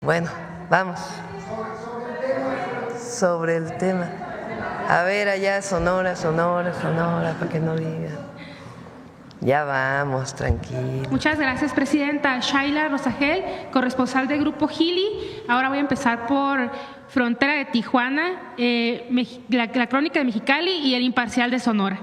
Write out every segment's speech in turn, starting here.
Bueno, vamos. Sobre el tema. A ver, allá Sonora, para que no digan. Ya vamos, tranquilo. Muchas gracias, presidenta. Shaila Rosagel, corresponsal del Grupo Gili. Ahora voy a empezar por Frontera de Tijuana, la Crónica de Mexicali y el Imparcial de Sonora.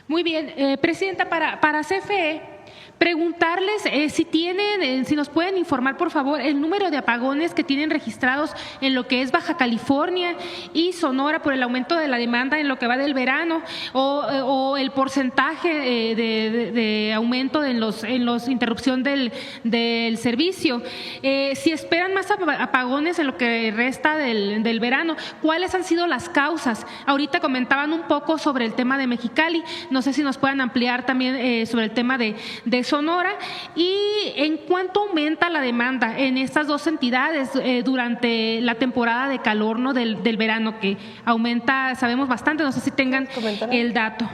Muy bien, presidenta, para CFE, preguntarles si nos pueden informar, por favor, el número de apagones que tienen registrados en lo que es Baja California y Sonora por el aumento de la demanda en lo que va del verano, o el porcentaje de aumento en los interrupción del servicio. Si esperan más apagones en lo que resta del verano, ¿cuáles han sido las causas? Ahorita comentaban un poco sobre el tema de Mexicali, no sé si nos puedan ampliar también sobre el tema de Sonora, y en cuánto aumenta la demanda en estas dos entidades durante la temporada de calor, ¿no? del verano, que aumenta, sabemos bastante, no sé si tengan el dato.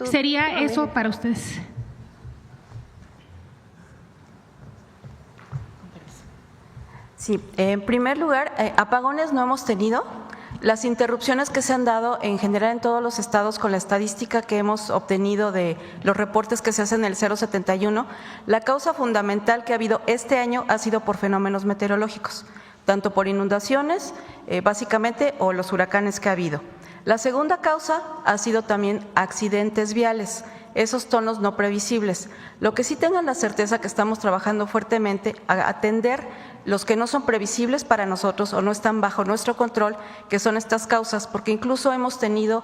Sería eso para ustedes. Sí, en primer lugar, apagones no hemos tenido. Las interrupciones que se han dado en general en todos los estados, con la estadística que hemos obtenido de los reportes que se hacen en el 071, la causa fundamental que ha habido este año ha sido por fenómenos meteorológicos, tanto por inundaciones, básicamente, o los huracanes que ha habido. La segunda causa ha sido también accidentes viales, esos tonos no previsibles. Lo que sí tengan la certeza que estamos trabajando fuertemente a atender los que no son previsibles para nosotros o no están bajo nuestro control, que son estas causas, porque incluso hemos tenido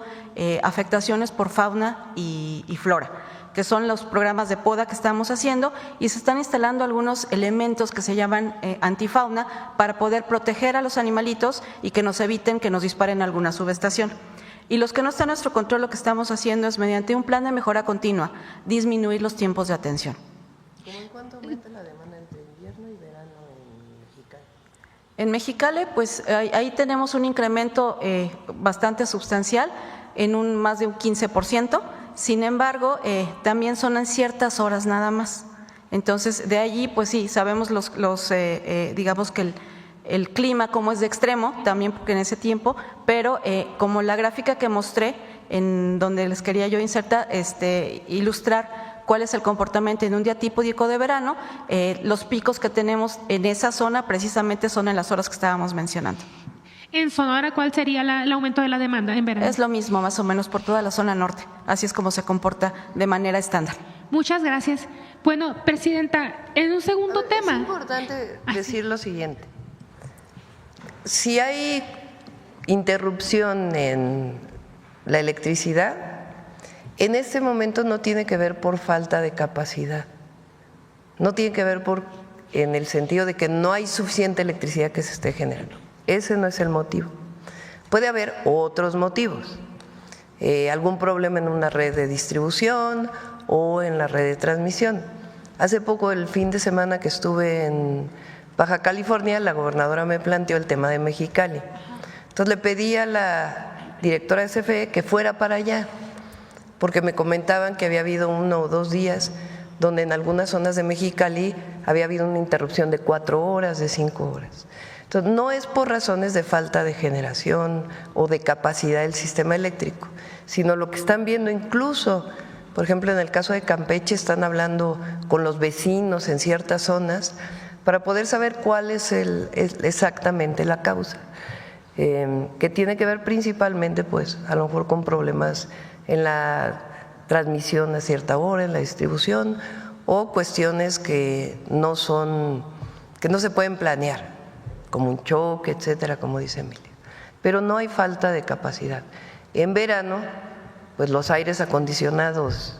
afectaciones por fauna y flora, que son los programas de poda que estamos haciendo, y se están instalando algunos elementos que se llaman antifauna para poder proteger a los animalitos y que nos eviten que nos disparen alguna subestación. Y los que no están a nuestro control, lo que estamos haciendo es, mediante un plan de mejora continua, disminuir los tiempos de atención. ¿En cuánto aumenta la demanda entre invierno y verano en Mexicali? En Mexicali, pues ahí tenemos un incremento bastante sustancial, en más de un 15%. Sin embargo, también son en ciertas horas nada más. Entonces, de allí, pues sí, sabemos digamos que el clima como es de extremo, también porque en ese tiempo, pero como la gráfica que mostré, en donde les quería yo insertar, ilustrar cuál es el comportamiento en un día típico de verano, los picos que tenemos en esa zona precisamente son en las horas que estábamos mencionando. En Sonora, ¿cuál sería el aumento de la demanda en verano? Es lo mismo, más o menos, por toda la zona norte. Así es como se comporta de manera estándar. Muchas gracias. Bueno, presidenta, en un segundo tema. Es importante decir lo siguiente. Si hay interrupción en la electricidad, en este momento no tiene que ver por falta de capacidad, no tiene que ver en el sentido de que no hay suficiente electricidad que se esté generando. Ese no es el motivo. Puede haber otros motivos, algún problema en una red de distribución o en la red de transmisión. Hace poco, el fin de semana que estuve en Baja California, la gobernadora me planteó el tema de Mexicali. Entonces le pedí a la directora de CFE que fuera para allá, porque me comentaban que había habido 1 o 2 días donde en algunas zonas de Mexicali había habido una interrupción de 4 horas, de 5 horas. Entonces, no es por razones de falta de generación o de capacidad del sistema eléctrico, sino lo que están viendo incluso, por ejemplo, en el caso de Campeche, están hablando con los vecinos en ciertas zonas para poder saber cuál es exactamente la causa, que tiene que ver principalmente, pues, a lo mejor con problemas en la transmisión a cierta hora, en la distribución, o cuestiones que no se pueden planear, como un choque, etcétera, como dice Emilia. Pero no hay falta de capacidad. En verano, pues los aires acondicionados,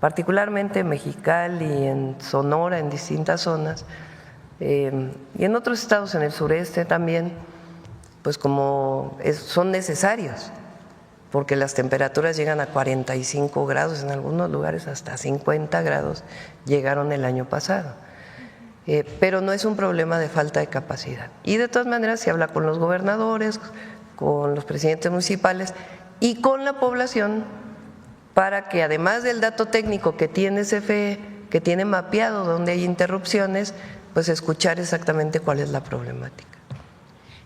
particularmente en Mexicali y en Sonora, en distintas zonas, y en otros estados en el sureste también, pues son necesarios, porque las temperaturas llegan a 45 grados, en algunos lugares hasta 50 grados llegaron el año pasado. Pero no es un problema de falta de capacidad. Y de todas maneras se habla con los gobernadores, con los presidentes municipales y con la población, para que además del dato técnico que tiene CFE, que tiene mapeado donde hay interrupciones, pues escuchar exactamente cuál es la problemática.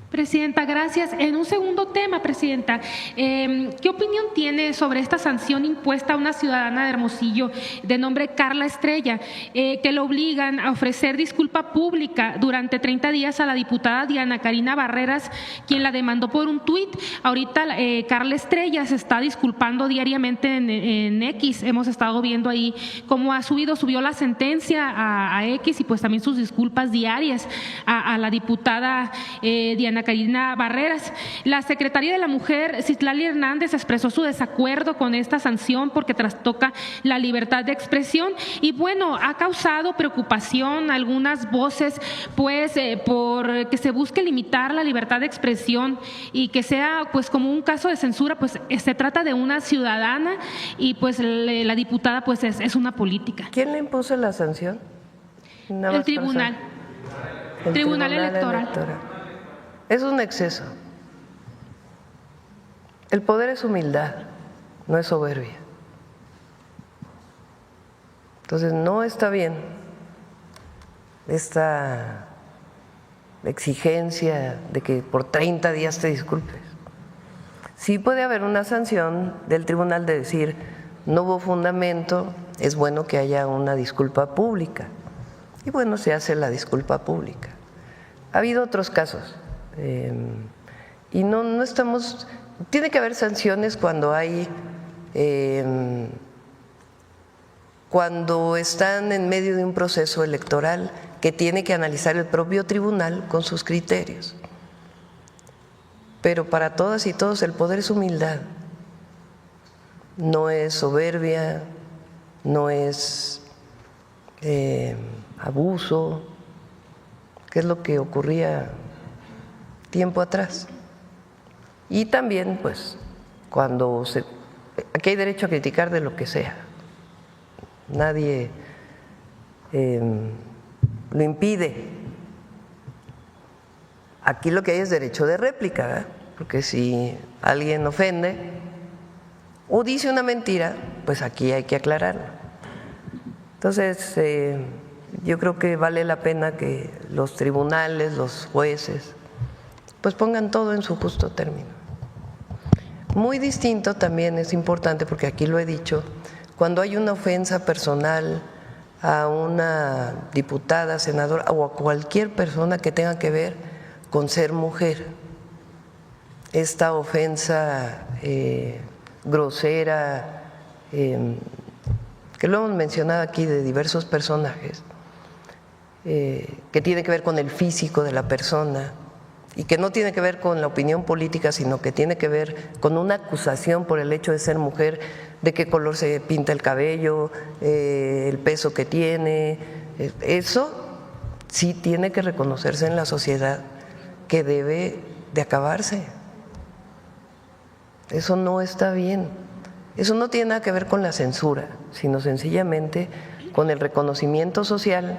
Presidenta, gracias. En un segundo tema, Presidenta, ¿qué opinión tiene sobre esta sanción impuesta a una ciudadana de Hermosillo de nombre Carla Estrella, que le obligan a ofrecer disculpa pública durante 30 días a la diputada Diana Karina Barreras, quien la demandó por un tuit? Ahorita Carla Estrella se está disculpando diariamente en X. Hemos estado viendo ahí cómo subió la sentencia a X y pues también sus disculpas diarias a la diputada Diana Karina Barreras. La secretaria de la Mujer, Citlali Hernández, expresó su desacuerdo con esta sanción porque trastoca la libertad de expresión y bueno, ha causado preocupación algunas voces pues por que se busque limitar la libertad de expresión y que sea pues como un caso de censura, pues se trata de una ciudadana y pues la diputada pues es una política. ¿Quién le impuso la sanción? El tribunal. El Tribunal Electoral. Es un exceso. El poder es humildad, no es soberbia. Entonces no está bien esta exigencia de que por 30 días te disculpes. Sí puede haber una sanción del tribunal de decir no hubo fundamento, es bueno que haya una disculpa pública. Y bueno, se hace la disculpa pública. Ha habido otros casos. Y no estamos, tiene que haber sanciones cuando hay, cuando están en medio de un proceso electoral que tiene que analizar el propio tribunal con sus criterios. Pero para todas y todos el poder es humildad, no es soberbia, no es abuso, que es lo que ocurría tiempo atrás. Y también, pues, aquí hay derecho a criticar de lo que sea. Nadie lo impide. Aquí lo que hay es derecho de réplica, ¿verdad? Porque si alguien ofende o dice una mentira, pues aquí hay que aclararlo. Entonces, yo creo que vale la pena que los tribunales, los jueces, pues pongan todo en su justo término. Muy distinto también es importante, porque aquí lo he dicho, cuando hay una ofensa personal a una diputada, senadora o a cualquier persona que tenga que ver con ser mujer. Esta ofensa grosera, que lo hemos mencionado aquí de diversos personajes, que tiene que ver con el físico de la persona, y que no tiene que ver con la opinión política, sino que tiene que ver con una acusación por el hecho de ser mujer, de qué color se pinta el cabello, el peso que tiene. Eso sí tiene que reconocerse en la sociedad, que debe de acabarse. Eso no está bien. Eso no tiene nada que ver con la censura, sino sencillamente con el reconocimiento social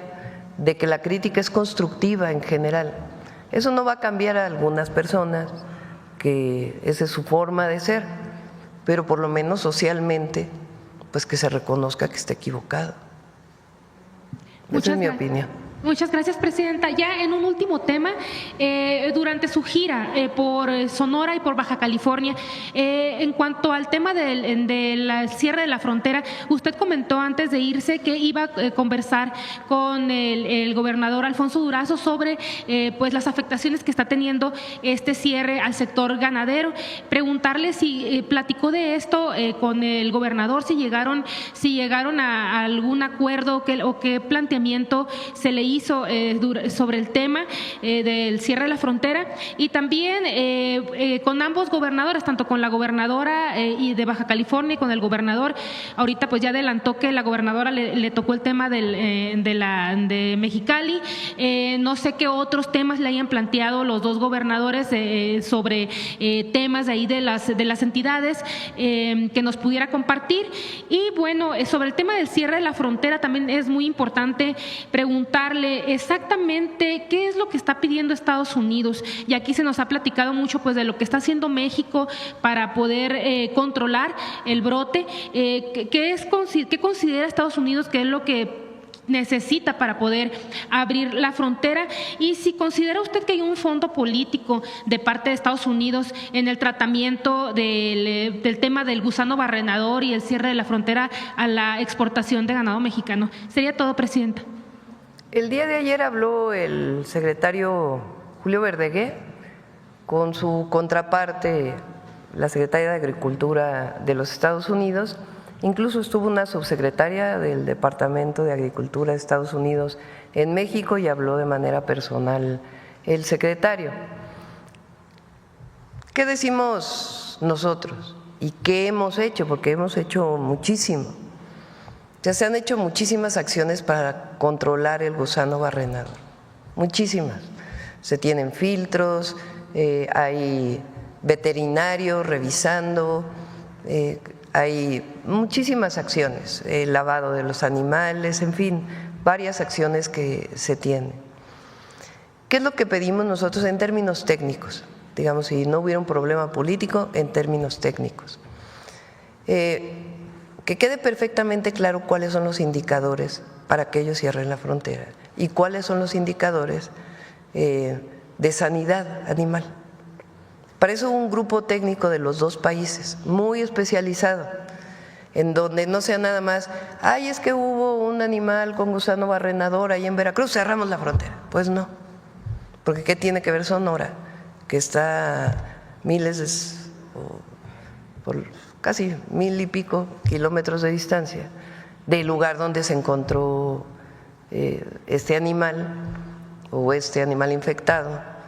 de que la crítica es constructiva en general. Eso no va a cambiar a algunas personas, que esa es su forma de ser, pero por lo menos socialmente, pues que se reconozca que está equivocado. Esa es mi opinión. Muchas gracias, Presidenta. Ya en un último tema, durante su gira por Sonora y por Baja California, en cuanto al tema del cierre de la frontera, usted comentó antes de irse que iba a conversar con el gobernador Alfonso Durazo sobre pues las afectaciones que está teniendo este cierre al sector ganadero. Preguntarle si platicó de esto con el gobernador, si llegaron a algún acuerdo o qué planteamiento se le hizo sobre el tema del cierre de la frontera, y también con ambos gobernadores, tanto con la gobernadora y de Baja California y con el gobernador. Ahorita pues ya adelantó que la gobernadora le tocó el tema de Mexicali. No sé qué otros temas le hayan planteado los dos gobernadores sobre temas de ahí de las entidades que nos pudiera compartir. Y bueno, sobre el tema del cierre de la frontera también es muy importante preguntarle exactamente qué es lo que está pidiendo Estados Unidos. Y aquí se nos ha platicado mucho pues de lo que está haciendo México para poder controlar el brote. ¿Qué considera Estados Unidos que es lo que necesita para poder abrir la frontera, y si considera usted que hay un fondo político de parte de Estados Unidos en el tratamiento del tema del gusano barrenador y el cierre de la frontera a la exportación de ganado mexicano. Sería todo, presidenta. El día de ayer habló el secretario Julio Verdeguer con su contraparte, la secretaria de Agricultura de los Estados Unidos. Incluso estuvo una subsecretaria del Departamento de Agricultura de Estados Unidos en México y habló de manera personal el secretario. ¿Qué decimos nosotros? ¿Y qué hemos hecho? Porque hemos hecho muchísimo. Ya se han hecho muchísimas acciones para controlar el gusano barrenador, muchísimas. Se tienen filtros, hay veterinarios revisando, hay muchísimas acciones, el lavado de los animales, en fin, varias acciones que se tienen. ¿Qué es lo que pedimos nosotros en términos técnicos? Digamos, si no hubiera un problema político, en términos técnicos. Que quede perfectamente claro cuáles son los indicadores para que ellos cierren la frontera y cuáles son los indicadores de sanidad animal. Para eso un grupo técnico de los dos países, muy especializado, en donde no sea nada más, ay, es que hubo un animal con gusano barrenador ahí en Veracruz, cerramos la frontera. Pues no, porque ¿qué tiene que ver Sonora? Que está por casi 1000 y pico kilómetros de distancia del lugar donde se encontró este animal o este animal infectado.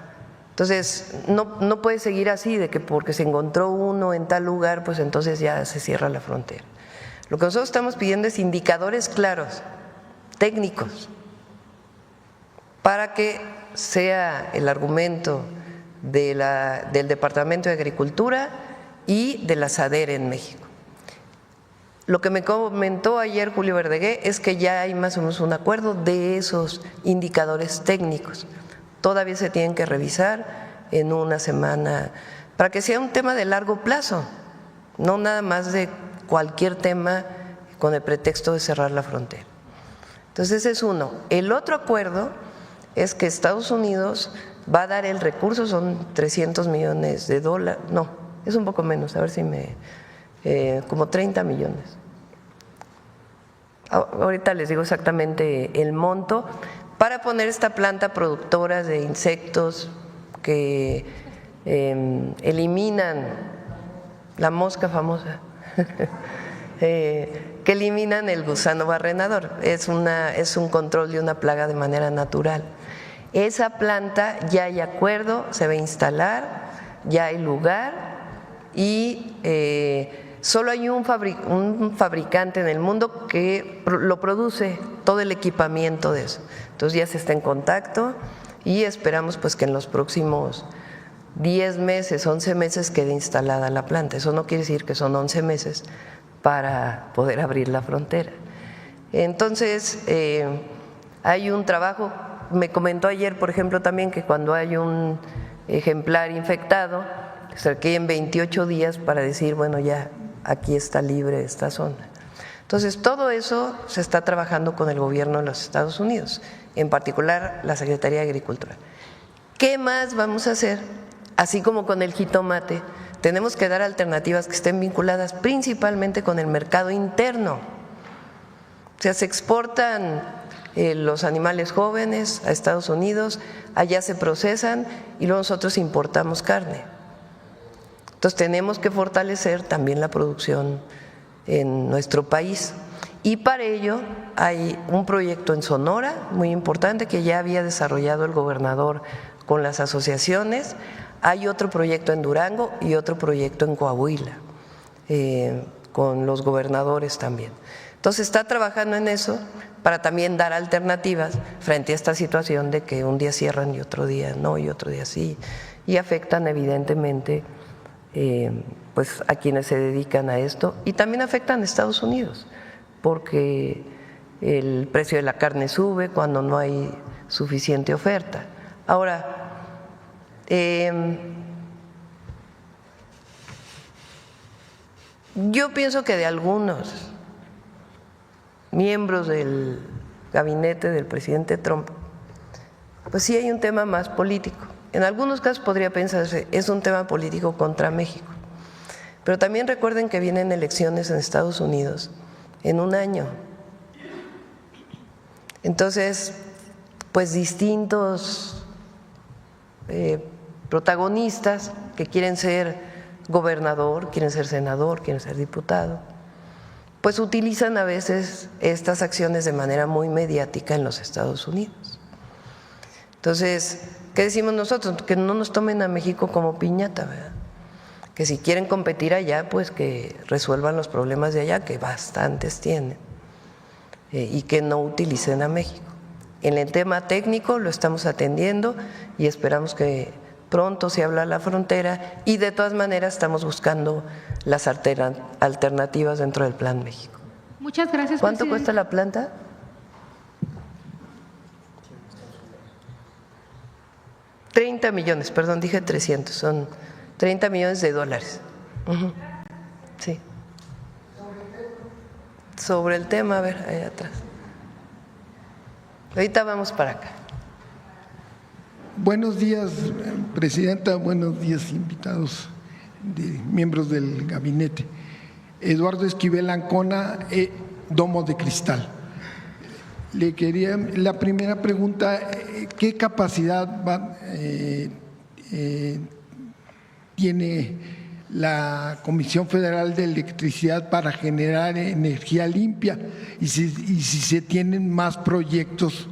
Entonces, no puede seguir así de que porque se encontró uno en tal lugar, pues entonces ya se cierra la frontera. Lo que nosotros estamos pidiendo es indicadores claros, técnicos, para que sea el argumento del Departamento de Agricultura y de la SADER en México. Lo que me comentó ayer Julio Verdeguer es que ya hay más o menos un acuerdo de esos indicadores técnicos. Todavía se tienen que revisar en una semana para que sea un tema de largo plazo, no nada más de cualquier tema con el pretexto de cerrar la frontera. Entonces ese es uno. El otro acuerdo es que Estados Unidos va a dar el recurso, son $300 millones, no, es un poco menos, a ver si como 30 millones. Ahorita les digo exactamente el monto, para poner esta planta productora de insectos que eliminan la mosca famosa, que eliminan el gusano barrenador. Es un control de una plaga de manera natural. Esa planta ya hay acuerdo, se va a instalar, ya hay lugar y solo hay un fabricante en el mundo que lo produce, todo el equipamiento de eso. Entonces ya se está en contacto y esperamos pues que en los próximos 10 meses, 11 meses quede instalada la planta. Eso no quiere decir que son 11 meses para poder abrir la frontera. Entonces hay un trabajo, me comentó ayer por ejemplo también que cuando hay un ejemplar infectado se requieren 28 días para decir bueno ya aquí está libre esta zona. Entonces todo eso se está trabajando con el gobierno de los Estados Unidos, en particular la Secretaría de Agricultura. ¿Qué más vamos a hacer? Así como con el jitomate, tenemos que dar alternativas que estén vinculadas principalmente con el mercado interno. O sea, se exportan los animales jóvenes a Estados Unidos, allá se procesan y luego nosotros importamos carne. Entonces tenemos que fortalecer también la producción en nuestro país. Y para ello hay un proyecto en Sonora muy importante que ya había desarrollado el gobernador con las asociaciones. Hay otro proyecto en Durango y otro proyecto en Coahuila, con los gobernadores también. Entonces está trabajando en eso para también dar alternativas frente a esta situación de que un día cierran y otro día no y otro día sí, y afectan evidentemente pues a quienes se dedican a esto y también afectan a Estados Unidos porque el precio de la carne sube cuando no hay suficiente oferta. Ahora, yo pienso que de algunos miembros del gabinete del presidente Trump, pues sí hay un tema más político. En algunos casos podría pensarse, es un tema político contra México. Pero también recuerden que vienen elecciones en Estados Unidos en un año. Entonces, pues distintos protagonistas que quieren ser gobernador, quieren ser senador, quieren ser diputado, pues utilizan a veces estas acciones de manera muy mediática en los Estados Unidos. Entonces, ¿qué decimos nosotros? Que no nos tomen a México como piñata, ¿verdad? Que si quieren competir allá, pues que resuelvan los problemas de allá, que bastantes tienen, y que no utilicen a México. En el tema técnico lo estamos atendiendo y esperamos que pronto se abra la frontera, y de todas maneras estamos buscando las alternativas dentro del Plan México. Muchas gracias, ¿Cuánto presidente. cuesta la planta? 30 millones, perdón, dije 300, son 30 millones de dólares. Sí. Sobre el tema, a ver, ahí atrás. Ahorita vamos para acá. Buenos días, presidenta. Buenos días, invitados, miembros del gabinete. Eduardo Esquivel Ancona, Domo de Cristal. Le quería, la primera pregunta, ¿qué capacidad tiene la Comisión Federal de Electricidad para generar energía limpia? Y si se tienen más proyectos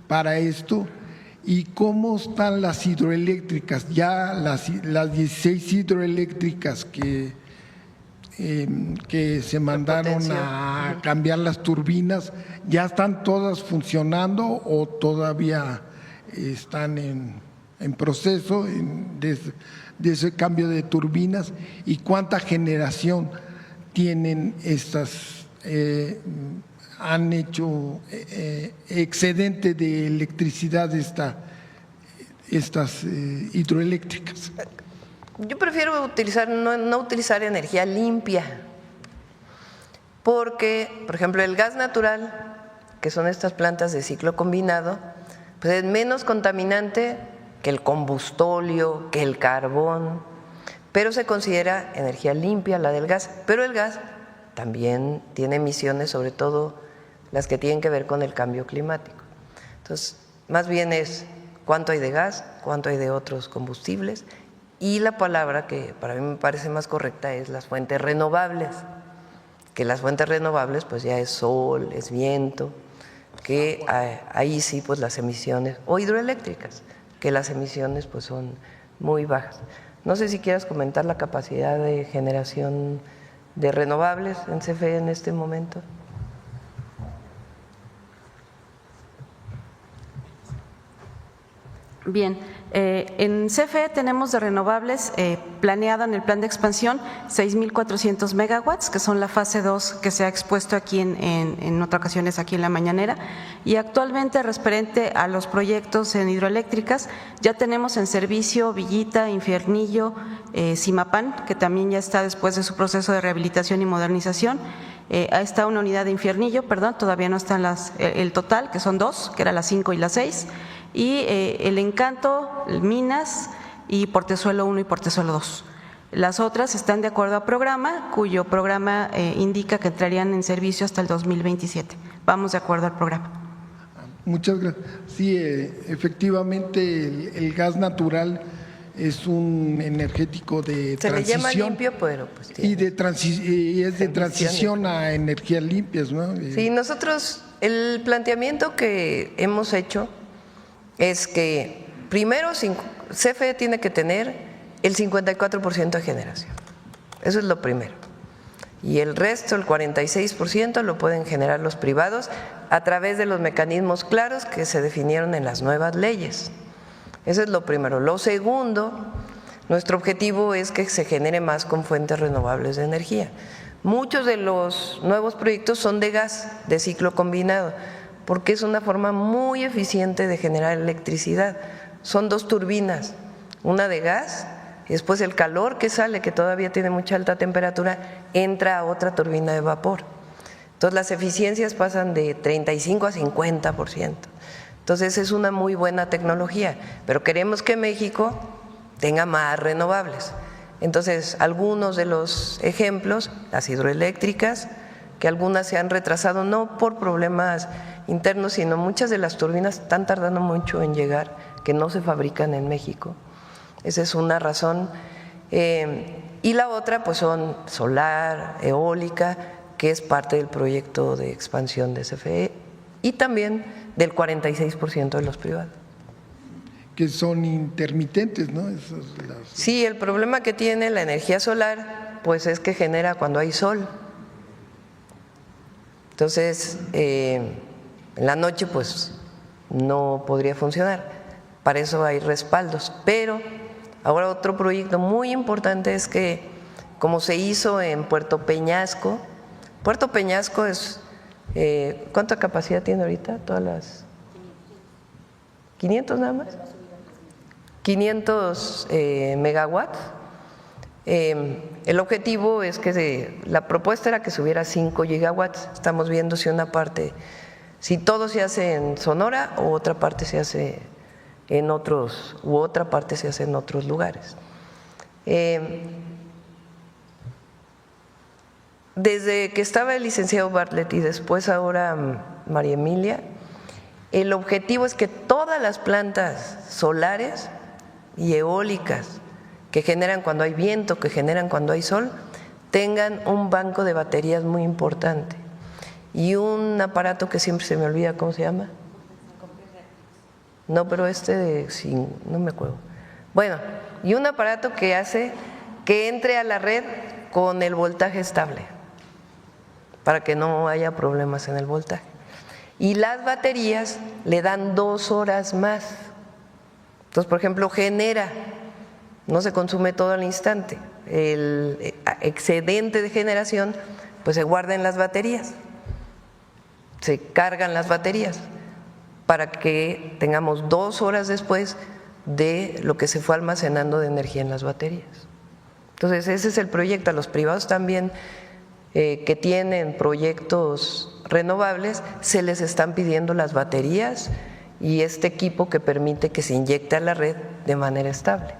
para esto. ¿Y cómo están las hidroeléctricas? Ya las 16 hidroeléctricas que se mandaron a cambiar las turbinas, ¿ya están todas funcionando o todavía están en proceso de ese cambio de turbinas? ¿Y cuánta generación tienen estas? Han hecho excedente de electricidad estas hidroeléctricas. Yo prefiero no utilizar energía limpia, porque, por ejemplo, el gas natural, que son estas plantas de ciclo combinado, pues es menos contaminante que el combustóleo, que el carbón, pero se considera energía limpia la del gas. Pero el gas también tiene emisiones, sobre todo las que tienen que ver con el cambio climático. Entonces, más bien es cuánto hay de gas, cuánto hay de otros combustibles, y la palabra que para mí me parece más correcta es las fuentes renovables, que las fuentes renovables pues ya es sol, es viento, que ahí sí pues las emisiones, o hidroeléctricas, que las emisiones pues son muy bajas. No sé si quieras comentar la capacidad de generación de renovables en CFE en este momento. Bien, en CFE tenemos de renovables planeada en el plan de expansión 6.400 megawatts, que son la fase 2 que se ha expuesto aquí en otras ocasiones aquí en la mañanera, y actualmente referente a los proyectos en hidroeléctricas ya tenemos en servicio Villita, Infiernillo, Zimapán, que también ya está después de su proceso de rehabilitación y modernización. Está una unidad de Infiernillo, perdón, todavía no están el total, que son 2, que era la 5 y la 6, y El Encanto, Minas y Portezuelo 1 y Portezuelo 2. Las otras están de acuerdo a programa, cuyo programa indica que entrarían en servicio hasta el 2027. Vamos de acuerdo al programa. Muchas gracias. Sí, efectivamente el gas natural es un energético de se transición. Se le llama limpio, pero pues tiene y es de transición a energías limpias, ¿no? Sí, nosotros el planteamiento que hemos hecho es que primero CFE tiene que tener el 54% de generación, eso es lo primero, y el resto, el 46%, lo pueden generar los privados a través de los mecanismos claros que se definieron en las nuevas leyes. Eso es lo primero. Lo segundo, nuestro objetivo es que se genere más con fuentes renovables de energía. Muchos de los nuevos proyectos son de gas, de ciclo combinado, porque es una forma muy eficiente de generar electricidad. Son 2 turbinas, una de gas, y después el calor que sale, que todavía tiene mucha alta temperatura, entra a otra turbina de vapor. Entonces las eficiencias pasan de 35 a 50%. Entonces es una muy buena tecnología, pero queremos que México tenga más renovables. Entonces algunos de los ejemplos, las hidroeléctricas, que algunas se han retrasado no por problemas internos, sino muchas de las turbinas están tardando mucho en llegar, que no se fabrican en México. Esa es una razón. Y la otra pues son solar, eólica, que es parte del proyecto de expansión de CFE y también del 46% de los privados. Que son intermitentes, ¿no? Sí, el problema que tiene la energía solar pues es que genera cuando hay sol. Entonces, en la noche pues no podría funcionar, para eso hay respaldos. Pero ahora otro proyecto muy importante es que, como se hizo en Puerto Peñasco es, ¿cuánta capacidad tiene ahorita? Todas las… 500 nada más. 500 megawatts. El objetivo es que la propuesta era que subiera 5 gigawatts. Estamos viendo si una parte, si todo se hace en Sonora o otra parte se hace en otros, u otra parte se hace en otros lugares. Desde que estaba el licenciado Bartlett y después ahora María Emilia, el objetivo es que todas las plantas solares y eólicas que generan cuando hay viento, que generan cuando hay sol, tengan un banco de baterías muy importante y un aparato que siempre se me olvida, ¿cómo se llama? No, pero sí, no me acuerdo. Bueno, y un aparato que hace que entre a la red con el voltaje estable, para que no haya problemas en el voltaje. Y las baterías le dan 2 horas más. Entonces, por ejemplo, genera, no se consume todo al instante, el excedente de generación pues se guarda en las baterías, se cargan las baterías para que tengamos 2 horas después de lo que se fue almacenando de energía en las baterías. Entonces ese es el proyecto. A los privados también que tienen proyectos renovables se les están pidiendo las baterías y este equipo que permite que se inyecte a la red de manera estable.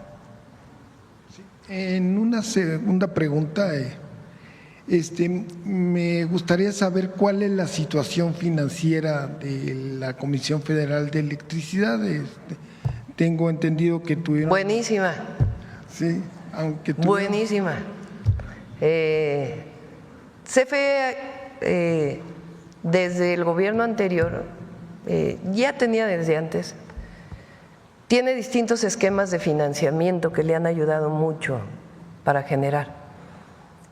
En una segunda pregunta, me gustaría saber cuál es la situación financiera de la Comisión Federal de Electricidad. Tengo entendido que tuvieron… Buenísima. Sí, aunque tuvieron… Buenísima. CFE, desde el gobierno anterior, ya tenía desde antes, tiene distintos esquemas de financiamiento que le han ayudado mucho para generar.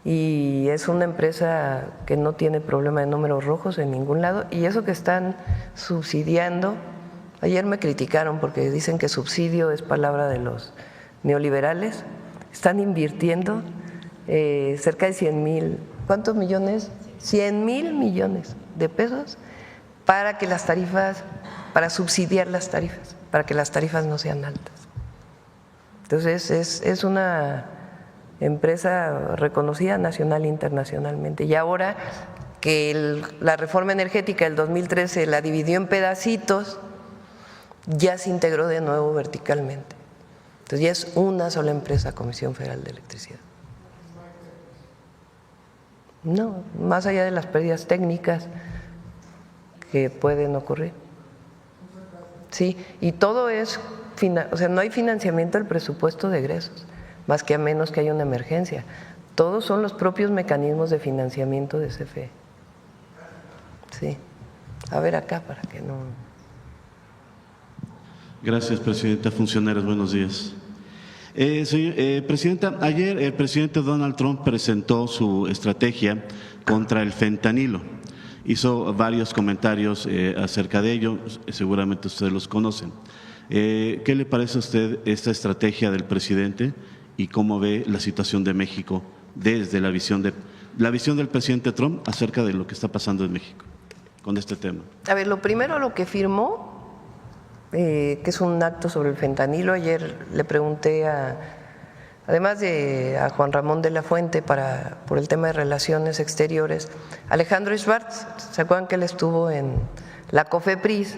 Y es una empresa que no tiene problema de números rojos en ningún lado, y eso que están subsidiando. Ayer me criticaron porque dicen que subsidio es palabra de los neoliberales. Están invirtiendo cerca de 100,000, ¿cuántos millones? 100,000 millones de pesos para que las tarifas, para subsidiar las tarifas, para que las tarifas no sean altas. Entonces es una empresa reconocida nacional e internacionalmente. Y ahora que la reforma energética del 2013 la dividió en pedacitos, ya se integró de nuevo verticalmente. Entonces ya es una sola empresa, Comisión Federal de Electricidad. No, más allá de las pérdidas técnicas que pueden ocurrir. Sí, y todo es, o sea, no hay financiamiento del presupuesto de egresos, más que a menos que haya una emergencia. Todos son los propios mecanismos de financiamiento de CFE. Sí, a ver acá para que no… Gracias, Presidenta. Funcionarios, buenos días. Presidenta, ayer el presidente Donald Trump presentó su estrategia contra el fentanilo. Hizo varios comentarios acerca de ello, seguramente ustedes los conocen. ¿Qué le parece a usted esta estrategia del presidente y cómo ve la situación de México desde la visión del presidente Trump acerca de lo que está pasando en México con este tema? A ver, lo primero, lo que firmó, que es un acto sobre el fentanilo. Ayer le pregunté a además de a Juan Ramón de la Fuente por el tema de relaciones exteriores, Alejandro Schwartz, ¿se acuerdan que él estuvo en la COFEPRIS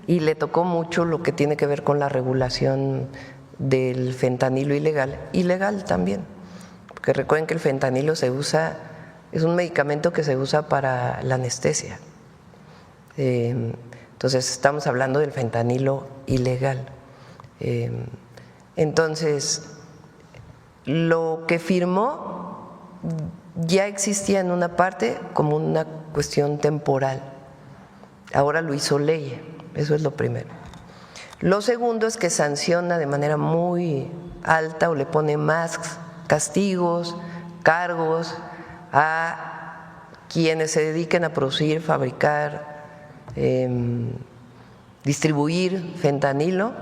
y le tocó mucho lo que tiene que ver con la regulación del fentanilo ilegal también? Porque recuerden que el fentanilo se usa, es un medicamento que se usa para la anestesia. Entonces estamos hablando del fentanilo ilegal. Entonces, lo que firmó ya existía en una parte como una cuestión temporal. Ahora lo hizo ley, eso es lo primero. Lo segundo es que sanciona de manera muy alta o le pone más castigos, cargos a quienes se dediquen a producir, fabricar, distribuir fentanilo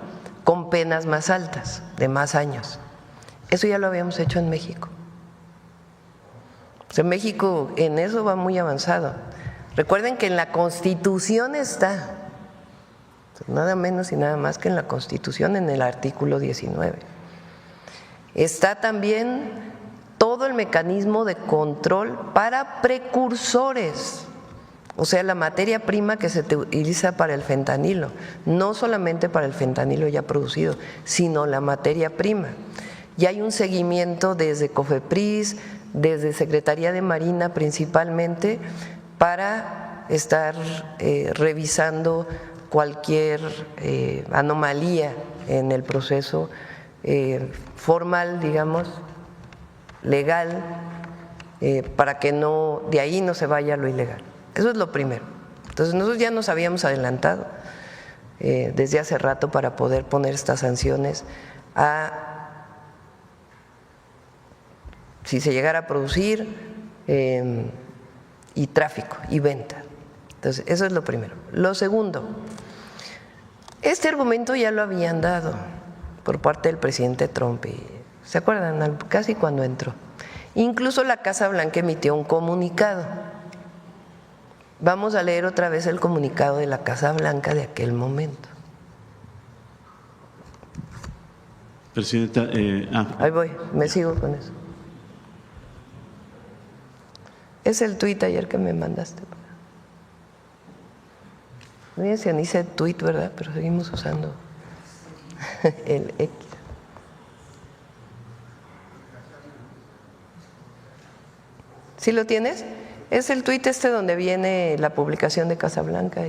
con penas más altas, de más años. Eso ya lo habíamos hecho en México. O sea, México en eso va muy avanzado. Recuerden que en la Constitución está, nada menos y nada más que en la Constitución, en el artículo 19. Está también todo el mecanismo de control para precursores, o sea, la materia prima que se utiliza para el fentanilo, no solamente para el fentanilo ya producido, sino la materia prima. Y hay un seguimiento desde COFEPRIS, desde Secretaría de Marina principalmente, para estar revisando cualquier anomalía en el proceso formal, digamos, legal, para que no, de ahí no se vaya lo ilegal. Eso es lo primero. Entonces nosotros ya nos habíamos adelantado desde hace rato para poder poner estas sanciones a si se llegara a producir y tráfico y venta. Entonces eso es lo primero. Lo segundo, este argumento ya lo habían dado por parte del presidente Trump, y ¿se acuerdan? Casi cuando entró. Incluso la Casa Blanca emitió un comunicado. Vamos a leer otra vez el comunicado de la Casa Blanca de aquel momento. Presidenta, Ahí voy, me sigo con eso. Es el tuit ayer que me mandaste. No sé ni dice tuit, ¿verdad? Pero seguimos usando el X. ¿Sí lo tienes? Es el tuit donde viene la publicación de Casablanca.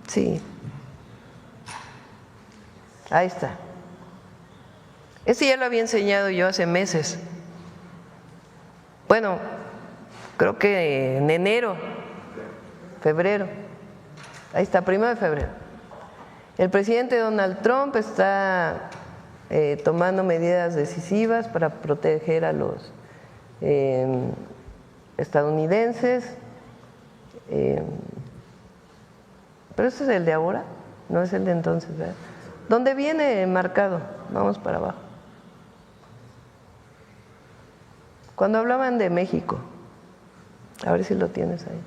Sí. Ahí está. Ya lo había enseñado yo hace meses. Bueno, creo que en enero, febrero. Ahí está, 1 de febrero. El presidente Donald Trump está tomando medidas decisivas para proteger a los estadounidenses, pero ese es el de ahora, no es el de entonces, ¿verdad? ¿Dónde viene marcado? Vamos para abajo. Cuando hablaban de México, a ver si lo tienes ahí.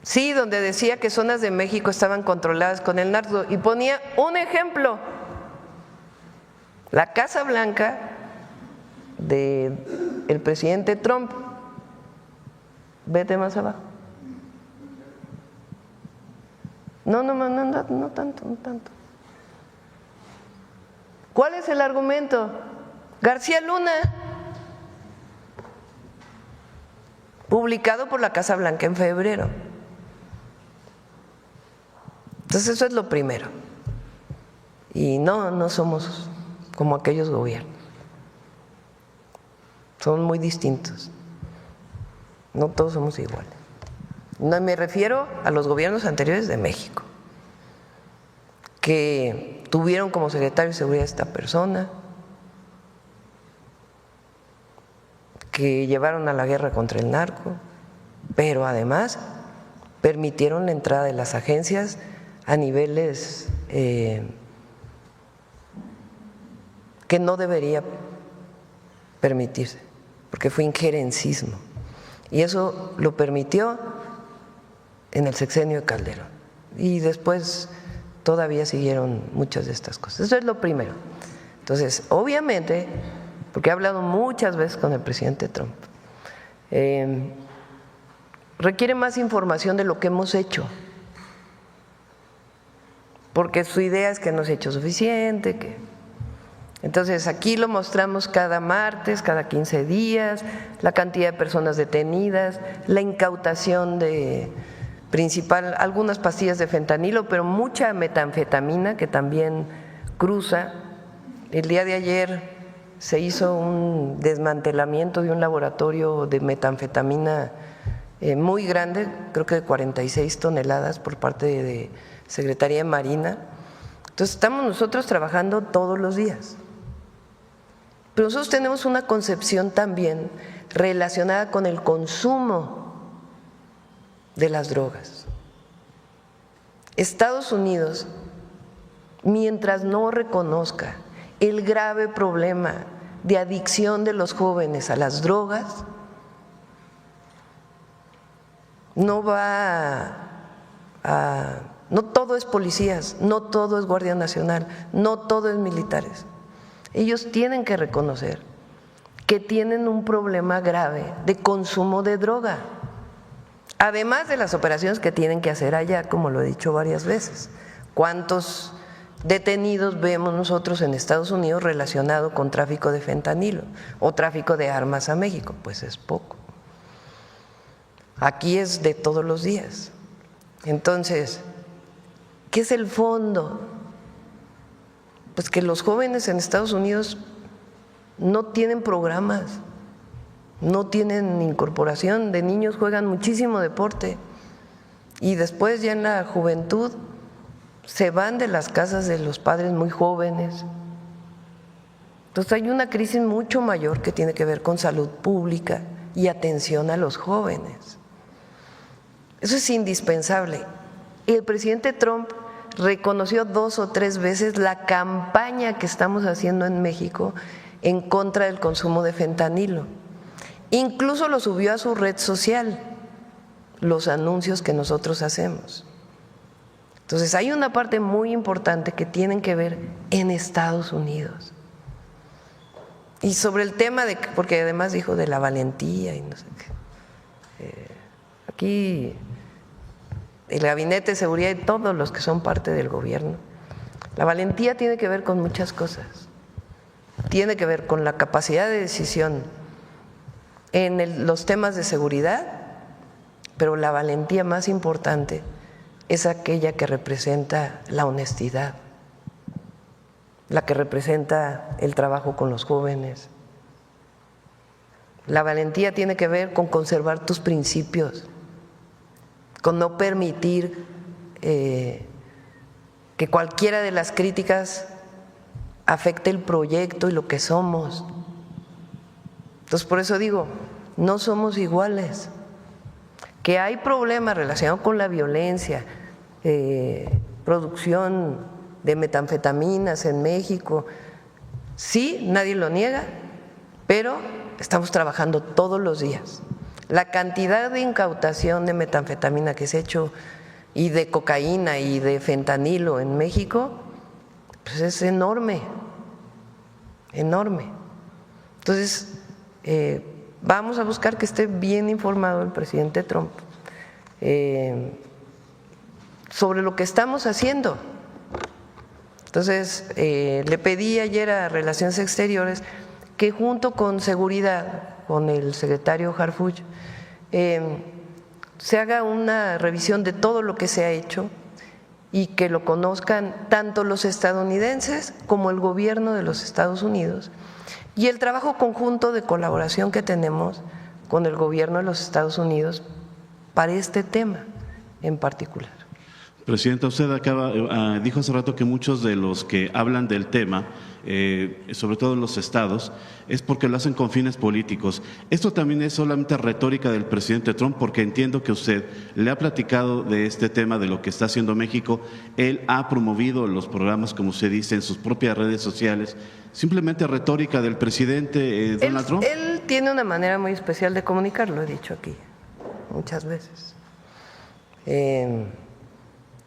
Sí, donde decía que zonas de México estaban controladas con el narco y ponía un ejemplo. La Casa Blanca del presidente Trump. Vete más abajo. No tanto. ¿Cuál es el argumento? García Luna, publicado por la Casa Blanca en febrero. Entonces eso es lo primero. Y no somos como aquellos gobiernos. Son muy distintos. No todos somos iguales. No me refiero a los gobiernos anteriores de México, que tuvieron como secretario de seguridad a esta persona, que llevaron a la guerra contra el narco, pero además permitieron la entrada de las agencias a niveles que no debería permitirse, porque fue injerencismo. Y eso lo permitió en el sexenio de Calderón. y después todavía siguieron muchas de estas cosas. Eso es lo primero. Entonces, obviamente, porque he hablado muchas veces con el presidente Trump, requiere más información de lo que hemos hecho, porque su idea es que no se ha hecho suficiente, Entonces aquí lo mostramos cada martes, cada 15 días, la cantidad de personas detenidas, la incautación de algunas pastillas de fentanilo, pero mucha metanfetamina que también cruza. El día de ayer se hizo un desmantelamiento de un laboratorio de metanfetamina muy grande, creo que de 46 toneladas por parte de Secretaría de Marina. Entonces estamos nosotros trabajando todos los días. Pero nosotros tenemos una concepción también relacionada con el consumo de las drogas. Estados Unidos, mientras no reconozca el grave problema de adicción de los jóvenes a las drogas, no todo es policías, no todo es Guardia Nacional, no todo es militares. Ellos tienen que reconocer que tienen un problema grave de consumo de droga, además de las operaciones que tienen que hacer allá, como lo he dicho varias veces. ¿Cuántos detenidos vemos nosotros en Estados Unidos relacionado con tráfico de fentanilo o tráfico de armas a México? Pues es poco. Aquí es de todos los días. Entonces, ¿qué es el fondo? Pues que los jóvenes en Estados Unidos no tienen programas, no tienen incorporación, de niños juegan muchísimo deporte y después ya en la juventud se van de las casas de los padres muy jóvenes. Entonces hay una crisis mucho mayor que tiene que ver con salud pública y atención a los jóvenes. Eso es indispensable. El presidente Trump reconoció 2 o 3 veces la campaña que estamos haciendo en México en contra del consumo de fentanilo. Incluso lo subió a su red social, los anuncios que nosotros hacemos. Entonces hay una parte muy importante que tienen que ver en Estados Unidos. Y sobre el tema de, porque además dijo de la valentía y no sé qué. Aquí el Gabinete de Seguridad y todos los que son parte del gobierno, la valentía tiene que ver con muchas cosas. Tiene que ver con la capacidad de decisión en los temas de seguridad, pero la valentía más importante es aquella que representa la honestidad, la que representa el trabajo con los jóvenes. La valentía tiene que ver con conservar tus principios, con no permitir que cualquiera de las críticas afecte el proyecto y lo que somos. Entonces, por eso digo, no somos iguales. Que hay problemas relacionados con la violencia, producción de metanfetaminas en México, sí, nadie lo niega, pero estamos trabajando todos los días. La cantidad de incautación de metanfetamina que se ha hecho y de cocaína y de fentanilo en México, pues es enorme, enorme. Entonces, vamos a buscar que esté bien informado el presidente Trump sobre lo que estamos haciendo. Entonces, le pedí ayer a Relaciones Exteriores que junto con Seguridad, con el secretario Harfuch, se haga una revisión de todo lo que se ha hecho y que lo conozcan tanto los estadounidenses como el gobierno de los Estados Unidos y el trabajo conjunto de colaboración que tenemos con el gobierno de los Estados Unidos para este tema en particular. Presidenta, usted dijo hace rato que muchos de los que hablan del tema, sobre todo en los estados, es porque lo hacen con fines políticos. Esto también es solamente retórica del presidente Trump, porque entiendo que usted le ha platicado de este tema, de lo que está haciendo México. Él ha promovido los programas, como usted dice, en sus propias redes sociales. Simplemente retórica del presidente Donald Trump. Él tiene una manera muy especial de comunicar, lo he dicho aquí muchas veces.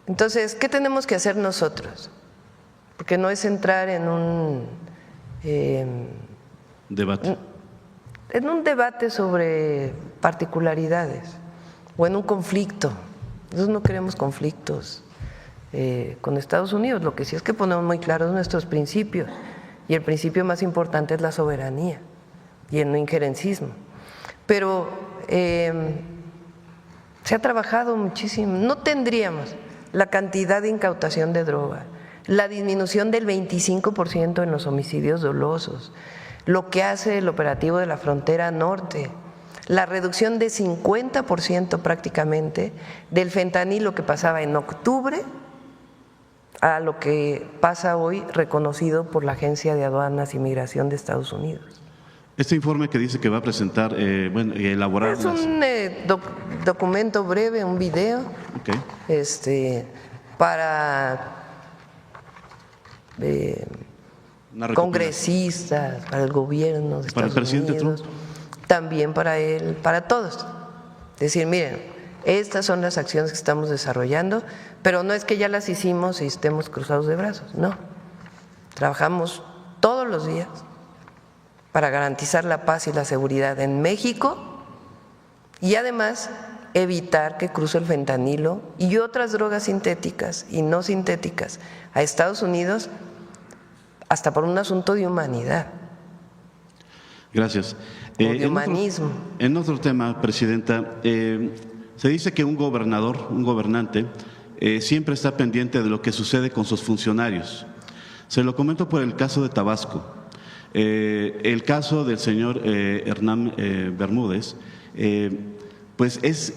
Entonces, ¿qué tenemos que hacer nosotros? Porque no es entrar en un debate sobre particularidades o en un conflicto. Nosotros no queremos conflictos con Estados Unidos. Lo que sí es que ponemos muy claros nuestros principios, y el principio más importante es la soberanía y el no injerencismo. Pero se ha trabajado muchísimo. No tendríamos la cantidad de incautación de droga, la disminución del 25% en los homicidios dolosos, lo que hace el operativo de la frontera norte, la reducción de 50% prácticamente del fentanilo que pasaba en octubre a lo que pasa hoy, reconocido por la Agencia de Aduanas y Migración de Estados Unidos. Este informe que dice que va a presentar, elaborar… Es un documento breve, un video, para congresistas, para el gobierno de Estados Unidos, también para él, para todos. Decir, miren, estas son las acciones que estamos desarrollando, pero no es que ya las hicimos y estemos cruzados de brazos, no. Trabajamos todos los días para garantizar la paz y la seguridad en México y además evitar que cruce el fentanilo y otras drogas sintéticas y no sintéticas a Estados Unidos, hasta por un asunto de humanidad. Gracias. De humanismo. En otro tema, Presidenta, se dice que un gobernante, siempre está pendiente de lo que sucede con sus funcionarios. Se lo comento por el caso de Tabasco. El caso del señor Hernán Bermúdez, pues es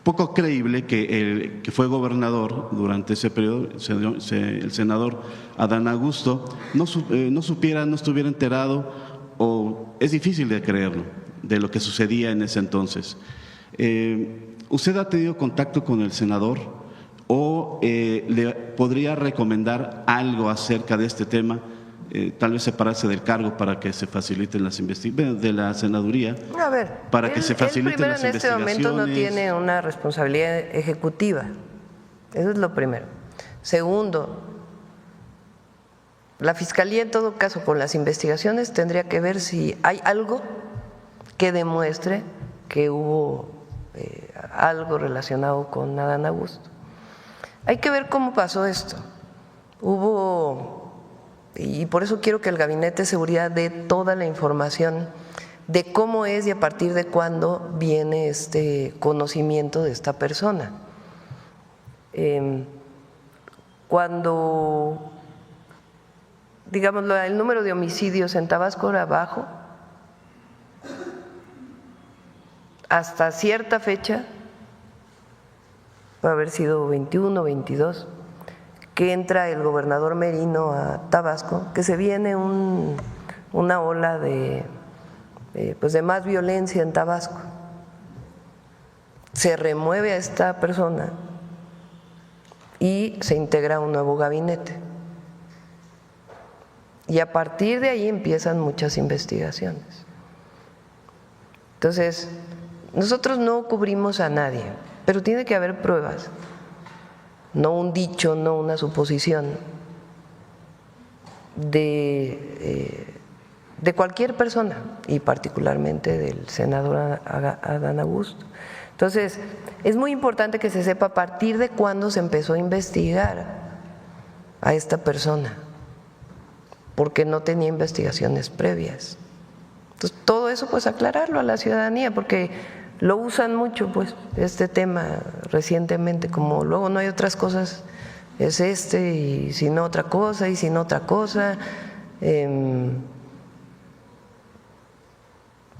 poco creíble que fue gobernador durante ese periodo, el senador Adán Augusto, no estuviera enterado, o es difícil de creerlo, de lo que sucedía en ese entonces. ¿Usted ha tenido contacto con el senador o le podría recomendar algo acerca de este tema? Tal vez separarse del cargo para que se faciliten las investigaciones de la senaduría. A ver, para que se faciliten las investigaciones. En este momento no tiene una responsabilidad ejecutiva. Eso es lo primero. Segundo, la Fiscalía en todo caso con las investigaciones tendría que ver si hay algo que demuestre que hubo algo relacionado con Adán Augusto. Hay que ver cómo pasó esto. Y por eso quiero que el Gabinete de Seguridad dé toda la información de cómo es y a partir de cuándo viene este conocimiento de esta persona. Cuando, digamos, el número de homicidios en Tabasco era bajo, hasta cierta fecha, puede haber sido 21, 22, que entra el gobernador Merino a Tabasco, que se viene una ola de más violencia en Tabasco. Se remueve a esta persona y se integra un nuevo gabinete. Y a partir de ahí empiezan muchas investigaciones. Entonces, nosotros no cubrimos a nadie, pero tiene que haber pruebas. No un dicho, no una suposición de cualquier persona y particularmente del senador Adán Augusto. Entonces, es muy importante que se sepa a partir de cuándo se empezó a investigar a esta persona, porque no tenía investigaciones previas. Entonces, todo eso pues aclararlo a la ciudadanía, porque lo usan mucho, pues, este tema recientemente, como luego no hay otras cosas, es y si no otra cosa, y si no otra cosa.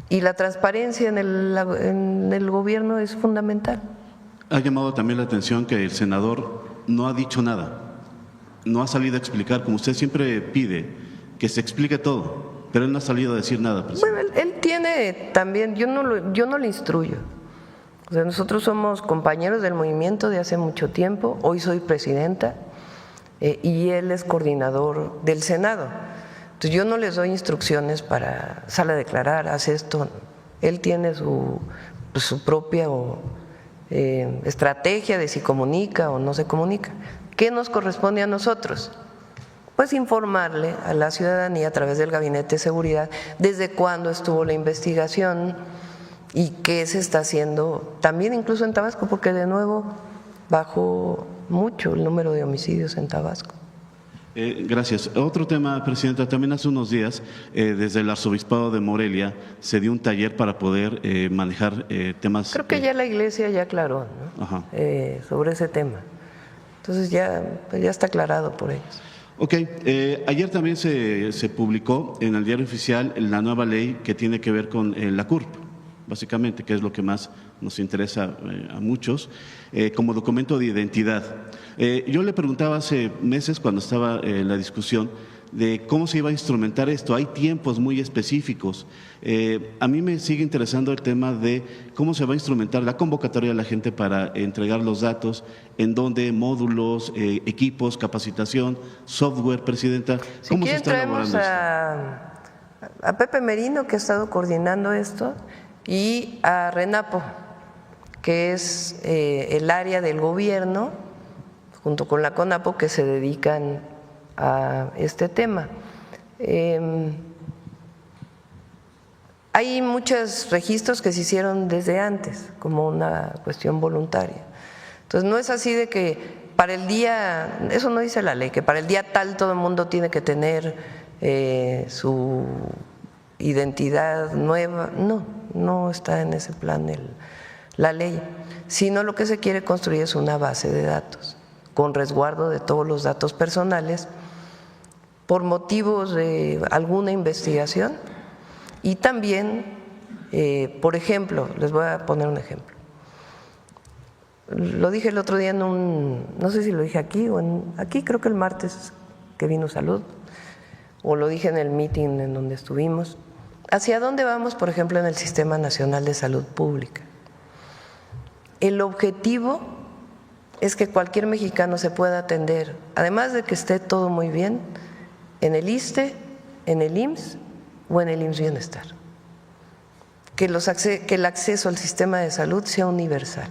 Y la transparencia en el gobierno es fundamental. Ha llamado también la atención que el senador no ha dicho nada, no ha salido a explicar, como usted siempre pide, que se explique todo. Pero él no ha salido a decir nada. Bueno, él tiene también, yo no le instruyo. O sea, nosotros somos compañeros del movimiento de hace mucho tiempo, hoy soy presidenta y él es coordinador del Senado. Entonces yo no les doy instrucciones para sal a declarar, haz esto. Él tiene su propio estrategia de si comunica o no se comunica. ¿Qué nos corresponde a nosotros? Pues informarle a la ciudadanía a través del Gabinete de Seguridad desde cuándo estuvo la investigación y qué se está haciendo, también incluso en Tabasco, porque de nuevo bajó mucho el número de homicidios en Tabasco. Gracias. Otro tema, Presidenta, también hace unos días desde el Arzobispado de Morelia se dio un taller para poder manejar temas… Creo que ya la Iglesia ya aclaró, ¿no? Sobre ese tema. Entonces ya está aclarado por ellos. Ok, ayer también se publicó en el Diario Oficial la nueva ley que tiene que ver con la CURP, básicamente, que es lo que más nos interesa a muchos, como documento de identidad. Yo le preguntaba hace meses, cuando estaba la discusión, de cómo se iba a instrumentar esto. Hay tiempos muy específicos. A mí me sigue interesando el tema de cómo se va a instrumentar la convocatoria de la gente para entregar los datos, en dónde, módulos, equipos, capacitación, software, Presidenta. ¿Cómo se está elaborando esto? A Pepe Merino, que ha estado coordinando esto, y a RENAPO, que es el área del gobierno, junto con la CONAPO, que se dedican a este tema. Hay muchos registros que se hicieron desde antes, como una cuestión voluntaria. Entonces, no es así de que para el día, eso no dice la ley, que para el día tal todo el mundo tiene que tener su identidad nueva. No está en ese plan la ley, sino lo que se quiere construir es una base de datos con resguardo de todos los datos personales por motivos de alguna investigación y también, por ejemplo, les voy a poner un ejemplo. Lo dije el otro día no sé si lo dije aquí o aquí creo que el martes que vino Salud, o lo dije en el meeting en donde estuvimos. ¿Hacia dónde vamos, por ejemplo, en el Sistema Nacional de Salud Pública? El objetivo es que cualquier mexicano se pueda atender, además de que esté todo muy bien, en el ISSSTE, en el IMSS o en el IMSS Bienestar. Que el acceso al sistema de salud sea universal.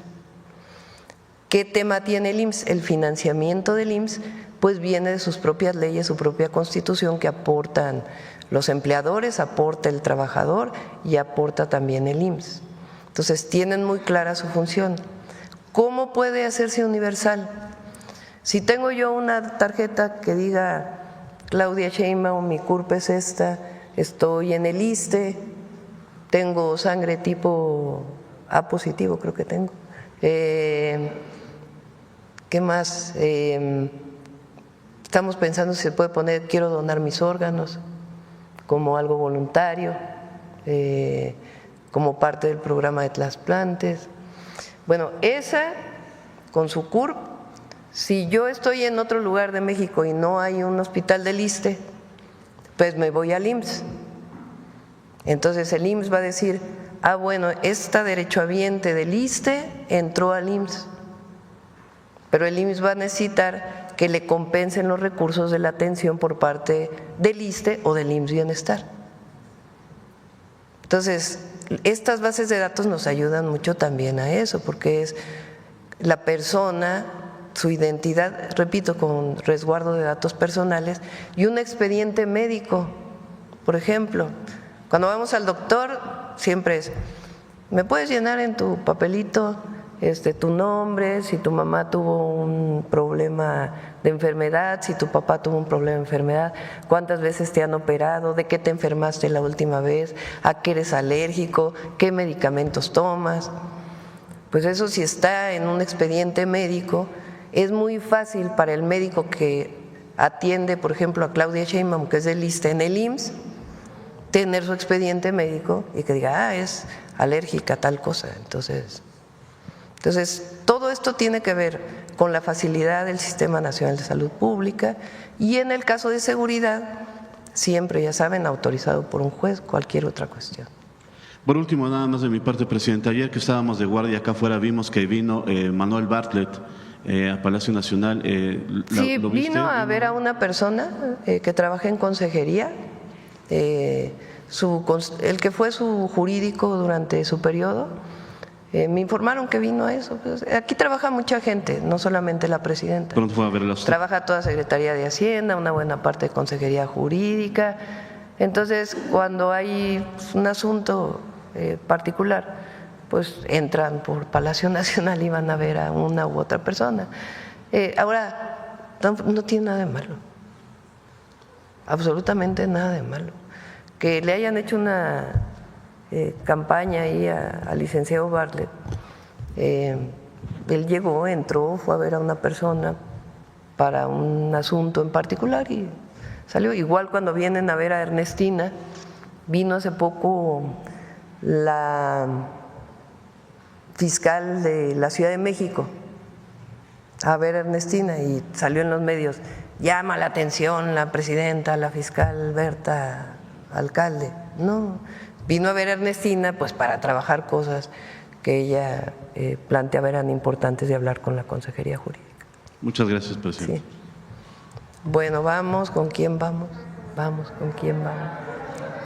¿Qué tema tiene el IMSS? El financiamiento del IMSS pues viene de sus propias leyes, su propia constitución que aportan los empleadores, aporta el trabajador y aporta también el IMSS. Entonces tienen muy clara su función. ¿Cómo puede hacerse universal? Si tengo yo una tarjeta que diga Claudia Sheinbaum, mi CURP es esta, estoy en el ISSSTE, tengo sangre tipo A positivo, creo que tengo. ¿Qué más? Estamos pensando si se puede poner quiero donar mis órganos como algo voluntario, como parte del programa de trasplantes. Bueno, esa con su CURP, si yo estoy en otro lugar de México y no hay un hospital del ISSSTE, pues me voy al IMSS. Entonces el IMSS va a decir, bueno, esta derechohabiente del ISSSTE entró al IMSS, pero el IMSS va a necesitar que le compensen los recursos de la atención por parte del ISSSTE o del IMSS Bienestar. Entonces, estas bases de datos nos ayudan mucho también a eso, porque es la persona, su identidad, repito, con resguardo de datos personales y un expediente médico. Por ejemplo, cuando vamos al doctor, siempre es, ¿me puedes llenar en tu papelito tu nombre, si tu mamá tuvo un problema de enfermedad, si tu papá tuvo un problema de enfermedad, cuántas veces te han operado, de qué te enfermaste la última vez, a qué eres alérgico, qué medicamentos tomas? Pues eso, si está en un expediente médico, es muy fácil para el médico que atiende, por ejemplo, a Claudia Sheinbaum, que es del ISSSTE en el IMSS, tener su expediente médico y que diga, es alérgica a tal cosa. Entonces, todo esto tiene que ver con la facilidad del Sistema Nacional de Salud Pública y en el caso de seguridad, siempre, ya saben, autorizado por un juez, cualquier otra cuestión. Por último, nada más de mi parte, Presidenta, ayer que estábamos de guardia acá afuera vimos que vino Manuel Bartlett a Palacio Nacional. Sí, vino a ver a una persona que trabaja en consejería, el que fue su jurídico durante su periodo, Me informaron que vino a eso. Pues, aquí trabaja mucha gente, no solamente la presidenta. Pronto fue a verla usted. Trabaja toda Secretaría de Hacienda, una buena parte de Consejería Jurídica. Entonces, cuando hay un asunto particular, pues entran por Palacio Nacional y van a ver a una u otra persona. Ahora, no tiene nada de malo, absolutamente nada de malo. Que le hayan hecho una campaña ahí al licenciado Bartlett. Él llegó, entró, fue a ver a una persona para un asunto en particular y salió. Igual cuando vienen a ver a Ernestina, vino hace poco la fiscal de la Ciudad de México a ver a Ernestina y salió en los medios, llama la atención la presidenta, la fiscal Berta Alcalde. No, vino a ver a Ernestina pues para trabajar cosas que ella planteaba eran importantes de hablar con la Consejería Jurídica. Muchas gracias, presidente. Sí. Bueno, vamos, ¿con quién vamos? Vamos, ¿con quién vamos?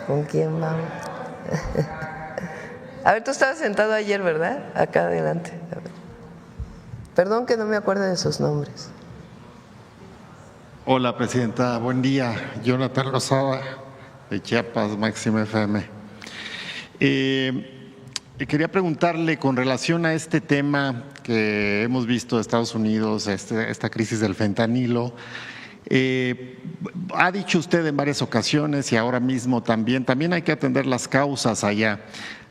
¿Con quién vamos? A ver, tú estabas sentado ayer, ¿verdad? Acá adelante. A ver. Perdón que no me acuerdo de sus nombres. Hola, presidenta. Buen día. Jonathan Lozada, de Chiapas, Máximo FM. Quería preguntarle con relación a este tema que hemos visto de Estados Unidos, esta crisis del fentanilo. Ha dicho usted en varias ocasiones y ahora mismo también hay que atender las causas allá.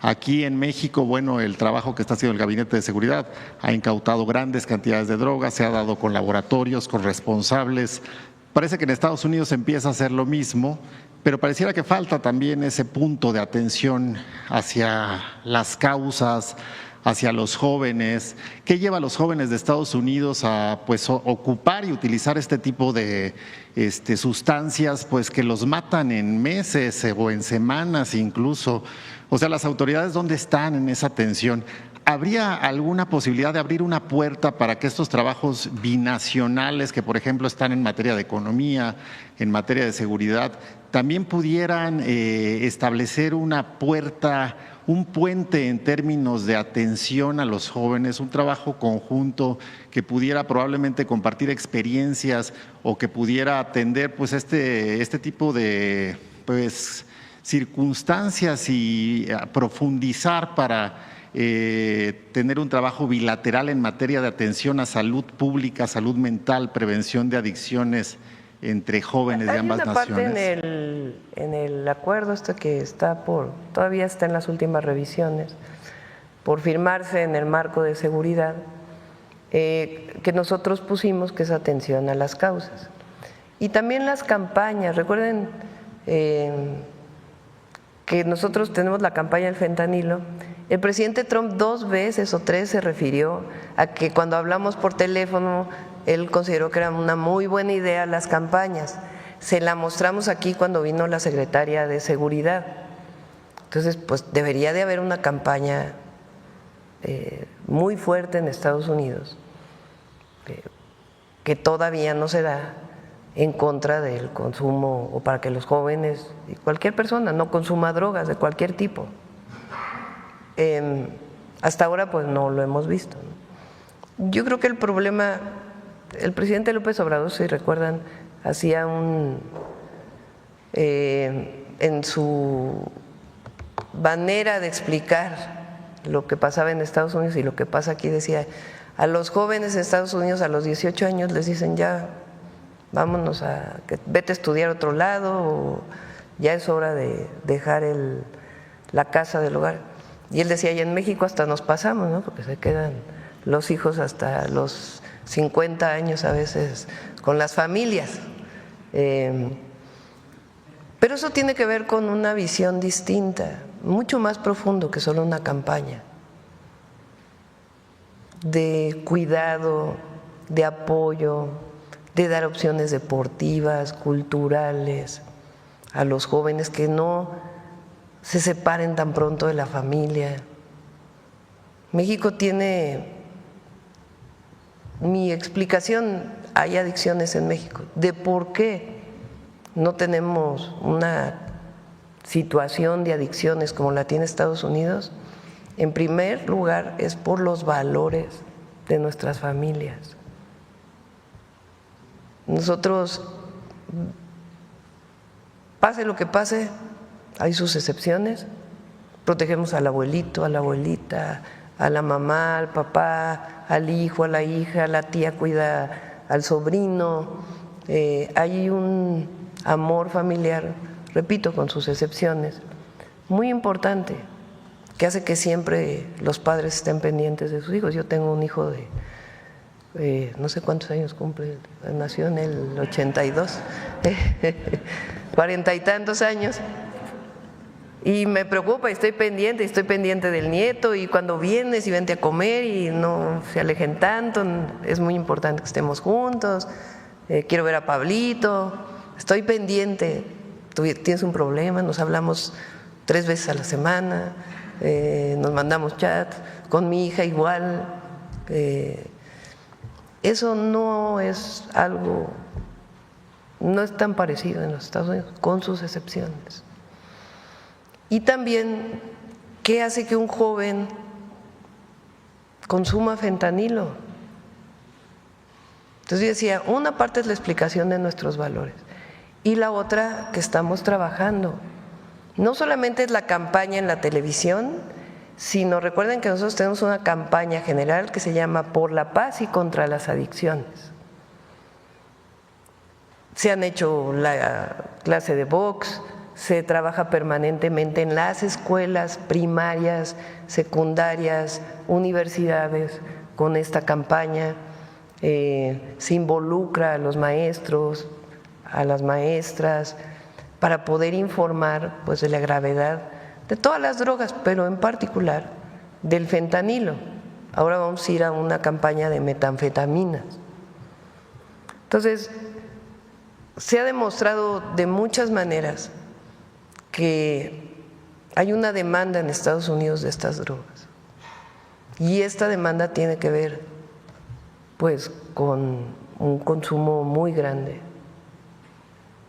Aquí en México, bueno, el trabajo que está haciendo el Gabinete de Seguridad ha incautado grandes cantidades de drogas, se ha dado con laboratorios, con responsables. Parece que en Estados Unidos se empieza a hacer lo mismo, pero pareciera que falta también ese punto de atención hacia las causas, hacia los jóvenes. ¿Qué lleva a los jóvenes de Estados Unidos a pues ocupar y utilizar este tipo de sustancias pues que los matan en meses o en semanas incluso? O sea, las autoridades, ¿dónde están en esa atención? ¿Habría alguna posibilidad de abrir una puerta para que estos trabajos binacionales, que por ejemplo están en materia de economía, en materia de seguridad, también pudieran establecer una puerta, un puente en términos de atención a los jóvenes, un trabajo conjunto que pudiera probablemente compartir experiencias o que pudiera atender pues este tipo de pues circunstancias y profundizar para tener un trabajo bilateral en materia de atención a salud pública, salud mental, prevención de adicciones entre jóvenes de ambas naciones? Hay una parte en el acuerdo que está todavía está en las últimas revisiones, por firmarse en el marco de seguridad, que nosotros pusimos, que es atención a las causas. Y también las campañas, recuerden que nosotros tenemos la campaña del fentanilo. El presidente Trump 2 veces o 3 se refirió a que cuando hablamos por teléfono, él consideró que era una muy buena idea las campañas. Se la mostramos aquí cuando vino la secretaria de Seguridad. Entonces, pues debería de haber una campaña muy fuerte en Estados Unidos, que todavía no se da, en contra del consumo o para que los jóvenes y cualquier persona no consuma drogas de cualquier tipo. Hasta ahora pues no lo hemos visto. Yo creo que el problema, el presidente López Obrador, si recuerdan, hacía en su manera de explicar lo que pasaba en Estados Unidos y lo que pasa aquí, decía, a los jóvenes de Estados Unidos a los 18 años les dicen ya, vámonos vete a estudiar a otro lado, o ya es hora de dejar la casa del hogar. Y él decía, y en México hasta nos pasamos, ¿no? Porque se quedan los hijos hasta los 50 años a veces con las familias. Pero eso tiene que ver con una visión distinta, mucho más profundo que solo una campaña de cuidado, de apoyo, de dar opciones deportivas, culturales a los jóvenes, que no se separen tan pronto de la familia. México tiene, mi explicación, hay adicciones en México, de por qué no tenemos una situación de adicciones como la tiene Estados Unidos, en primer lugar es por los valores de nuestras familias. Nosotros, pase lo que pase, hay sus excepciones, protegemos al abuelito, a la abuelita, a la mamá, al papá, al hijo, a la hija, la tía cuida al sobrino. Hay un amor familiar, repito, con sus excepciones, muy importante, que hace que siempre los padres estén pendientes de sus hijos. Yo tengo un hijo de no sé cuántos años cumple, nació en el 82, 40 y tantos años, y me preocupa, estoy pendiente del nieto, y cuando vienes y vente a comer y no se alejen tanto, es muy importante que estemos juntos, quiero ver a Pablito, estoy pendiente, tú tienes un problema, nos hablamos 3 veces a la semana, nos mandamos chat, con mi hija igual. Eso no es algo, no es tan parecido en los Estados Unidos, con sus excepciones. Y también, ¿qué hace que un joven consuma fentanilo? Entonces yo decía, una parte es la explicación de nuestros valores y la otra que estamos trabajando. No solamente es la campaña en la televisión, sino recuerden que nosotros tenemos una campaña general que se llama Por la Paz y contra las Adicciones. Se han hecho la clase de box, se trabaja permanentemente en las escuelas primarias, secundarias, universidades con esta campaña. Se involucra a los maestros, a las maestras, para poder informar pues de la gravedad de todas las drogas, pero en particular del fentanilo. Ahora vamos a ir a una campaña de metanfetaminas. Entonces, se ha demostrado de muchas maneras que hay una demanda en Estados Unidos de estas drogas, y esta demanda tiene que ver pues con un consumo muy grande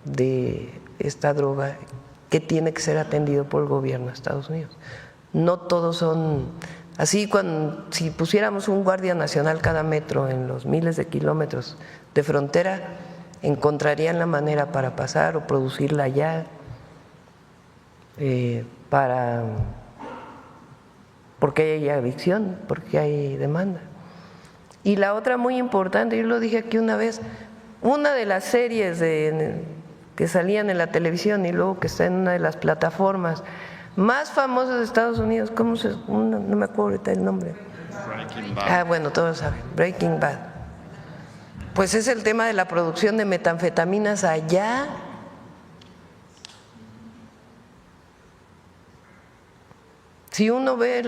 de esta droga que tiene que ser atendido por el gobierno de Estados Unidos. No todos son así. Si pusiéramos un guardia nacional cada metro en los miles de kilómetros de frontera, encontrarían la manera para pasar o producirla allá, porque hay adicción, porque hay demanda. Y la otra muy importante, yo lo dije aquí una vez, una de las series que salían en la televisión y luego que está en una de las plataformas más famosas de Estados Unidos, no me acuerdo ahorita el nombre. Breaking Bad. Bueno, todos saben, Breaking Bad. Pues es el tema de la producción de metanfetaminas allá. Si uno ve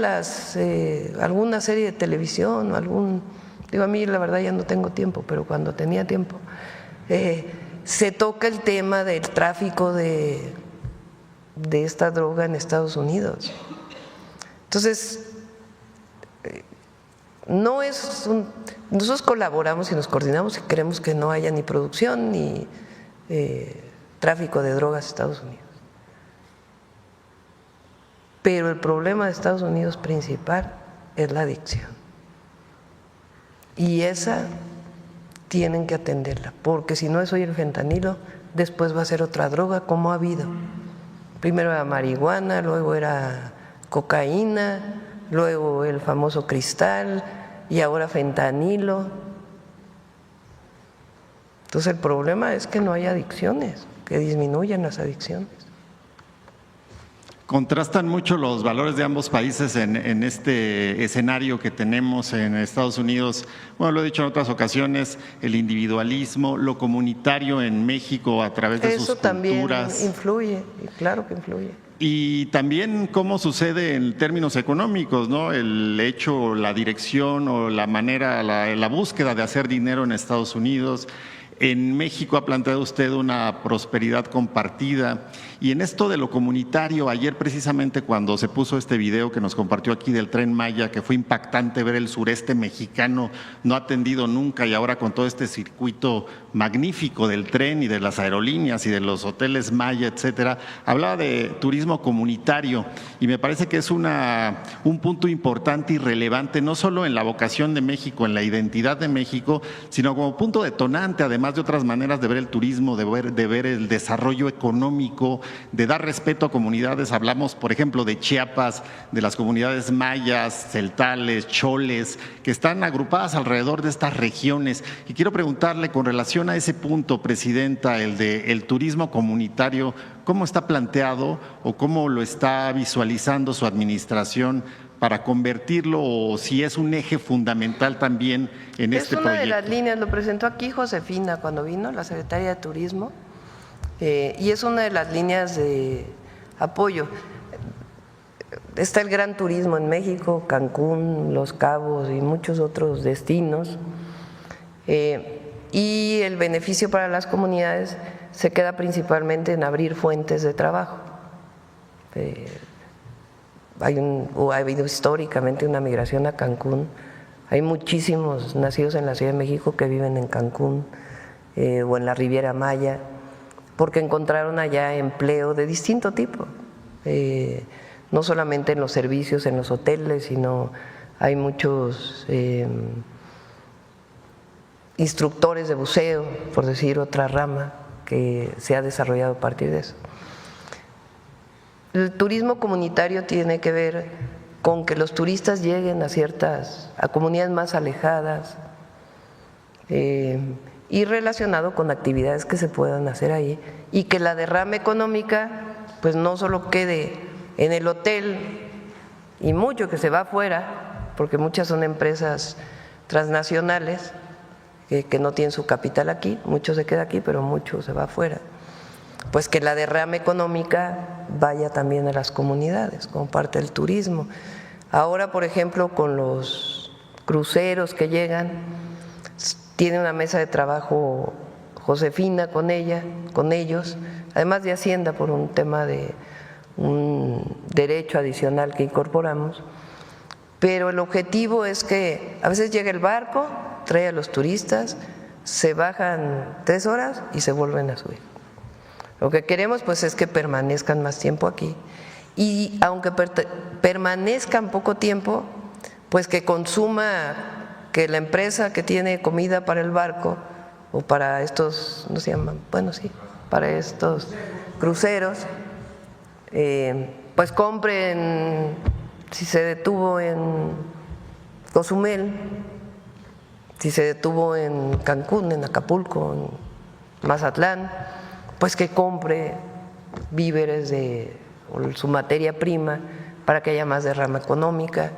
alguna serie de televisión o a mí la verdad ya no tengo tiempo, pero cuando tenía tiempo, se toca el tema del tráfico de esta droga en Estados Unidos. Entonces, nosotros colaboramos y nos coordinamos y queremos que no haya ni producción ni tráfico de drogas en Estados Unidos. Pero el problema de Estados Unidos principal es la adicción. Y esa tienen que atenderla, porque si no es hoy el fentanilo, después va a ser otra droga, como ha habido. Primero era marihuana, luego era cocaína, luego el famoso cristal y ahora fentanilo. Entonces el problema es que no hay adicciones, que disminuyan las adicciones. Contrastan mucho los valores de ambos países en este escenario que tenemos en Estados Unidos. Bueno, lo he dicho en otras ocasiones, el individualismo, lo comunitario en México a través de sus culturas. Eso también influye, claro que influye. Y también cómo sucede en términos económicos, ¿no? El hecho, la dirección o la manera, la búsqueda de hacer dinero en Estados Unidos. En México ha planteado usted una prosperidad compartida y en esto de lo comunitario, ayer precisamente cuando se puso este video que nos compartió aquí del Tren Maya, que fue impactante ver el sureste mexicano no atendido nunca y ahora con todo este circuito magnífico del tren y de las aerolíneas y de los hoteles Maya, etcétera, hablaba de turismo comunitario y me parece que es un punto importante y relevante, no solo en la vocación de México, en la identidad de México, sino como punto detonante, además de otras maneras de ver el turismo, de ver el desarrollo económico, de dar respeto a comunidades. Hablamos, por ejemplo, de Chiapas, de las comunidades mayas, celtales, choles, que están agrupadas alrededor de estas regiones. Y quiero preguntarle con relación a ese punto, Presidenta, el de el turismo comunitario, ¿cómo está planteado o cómo lo está visualizando su administración para convertirlo o si es un eje fundamental también en este proyecto? Es una de las líneas, lo presentó aquí Josefina cuando vino, la secretaria de Turismo, y es una de las líneas de apoyo. Está el gran turismo en México, Cancún, Los Cabos y muchos otros destinos, y el beneficio para las comunidades se queda principalmente en abrir fuentes de trabajo. Ha habido históricamente una migración a Cancún. Hay muchísimos nacidos en la Ciudad de México que viven en Cancún o en la Riviera Maya, porque encontraron allá empleo de distinto tipo, no solamente en los servicios, en los hoteles, sino hay muchos instructores de buceo, por decir otra rama, que se ha desarrollado a partir de eso. El turismo comunitario tiene que ver con que los turistas lleguen a comunidades más alejadas y relacionado con actividades que se puedan hacer ahí y que la derrama económica pues no solo quede en el hotel y mucho que se va afuera, porque muchas son empresas transnacionales que no tienen su capital aquí, mucho se queda aquí, pero mucho se va afuera. Pues que la derrama económica vaya también a las comunidades como parte del turismo. Ahora, por ejemplo, con los cruceros que llegan, tiene una mesa de trabajo Josefina con ellos, además de Hacienda por un tema de un derecho adicional que incorporamos, pero el objetivo es que a veces llega el barco, trae a los turistas, se bajan 3 horas y se vuelven a subir. Lo que queremos pues es que permanezcan más tiempo aquí y aunque permanezcan poco tiempo, pues que consuma, que la empresa que tiene comida para el barco o para estos, ¿no se llaman? Bueno, sí, para estos cruceros, pues compren, si se detuvo en Cozumel, si se detuvo en Cancún, en Acapulco, en Mazatlán, pues que compre víveres o su materia prima para que haya más derrama económica.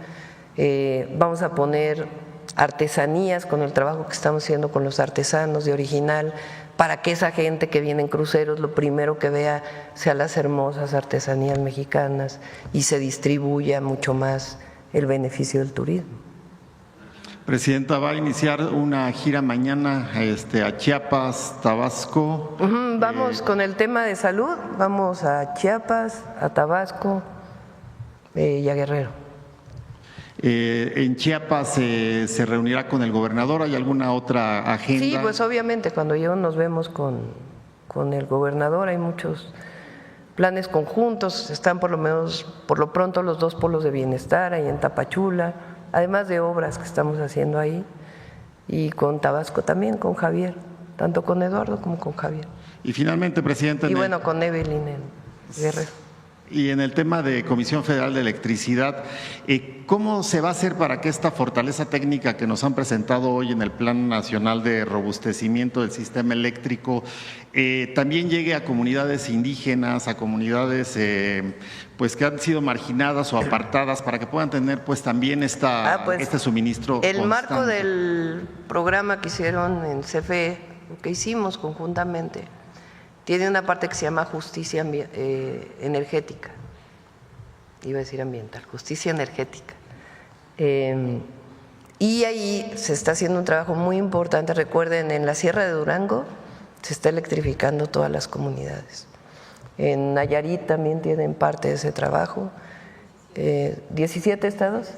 Vamos a poner artesanías con el trabajo que estamos haciendo con los artesanos de Original, para que esa gente que viene en cruceros lo primero que vea sea las hermosas artesanías mexicanas y se distribuya mucho más el beneficio del turismo. Presidenta, va a iniciar una gira mañana a Chiapas, Tabasco. Vamos con el tema de salud, vamos a Chiapas, a Tabasco y a Guerrero. En Chiapas se reunirá con el gobernador, ¿hay alguna otra agenda? Sí, pues obviamente cuando nos vemos con el gobernador hay muchos planes conjuntos, están por lo pronto los 2 polos de bienestar ahí en Tapachula, además de obras que estamos haciendo ahí, y con Tabasco también, con Javier, tanto con Eduardo como con Javier. Y finalmente, Presidente… Y bueno, con Evelyn en Guerrero. Y en el tema de Comisión Federal de Electricidad, ¿cómo se va a hacer para que esta fortaleza técnica que nos han presentado hoy en el Plan Nacional de Robustecimiento del Sistema Eléctrico también llegue a comunidades indígenas, a comunidades pues que han sido marginadas o apartadas, para que puedan tener pues también este suministro el constante? Marco del programa que hicieron en CFE, lo que hicimos conjuntamente, tiene una parte que se llama justicia energética, iba a decir ambiental, justicia energética. Y ahí se está haciendo un trabajo muy importante. Recuerden, en la Sierra de Durango se está electrificando todas las comunidades. En Nayarit también tienen parte de ese trabajo. 17 estados.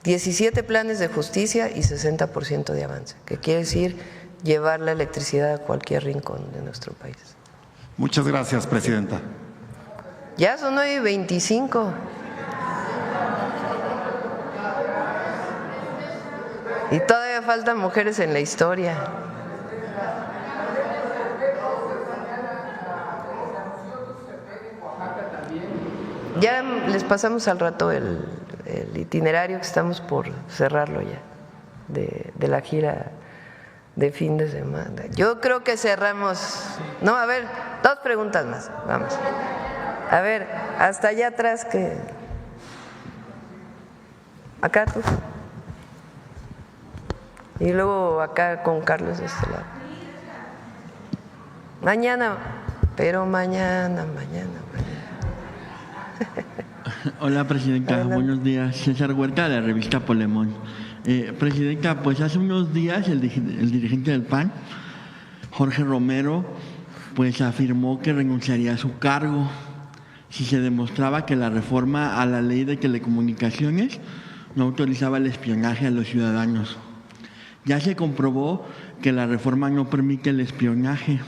17 planes de justicia y 60% de avance, que quiere decir llevar la electricidad a cualquier rincón de nuestro país. Muchas gracias, presidenta. Ya son 9:25. Y todavía faltan mujeres en la historia. Ya les pasamos al rato el itinerario, que estamos por cerrarlo ya, de la gira de fin de semana. Yo creo que cerramos. No, a ver, 2 preguntas más. Vamos. A ver, hasta allá atrás que. Acá tú. Y luego acá con Carlos de este lado. Mañana, pero mañana. Hola, presidenta. Adelante. Buenos días. César Huerta, de la revista Polemón. Presidenta, pues hace unos días el dirigente del PAN, Jorge Romero, pues afirmó que renunciaría a su cargo si se demostraba que la reforma a la ley de telecomunicaciones no autorizaba el espionaje a los ciudadanos. Ya se comprobó que la reforma no permite el espionaje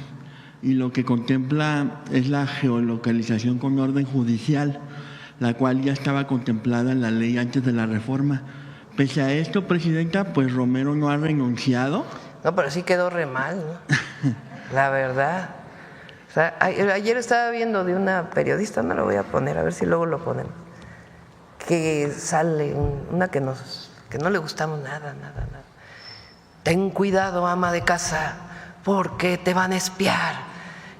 y lo que contempla es la geolocalización con orden judicial, la cual ya estaba contemplada en la ley antes de la reforma. Pese a esto, presidenta, pues Romero no ha renunciado. No, pero sí quedó re mal, ¿no? La verdad. O sea, ayer estaba viendo de una periodista, no lo voy a poner, a ver si luego lo ponemos, que sale una que no le gustamos nada. Ten cuidado, ama de casa, porque te van a espiar.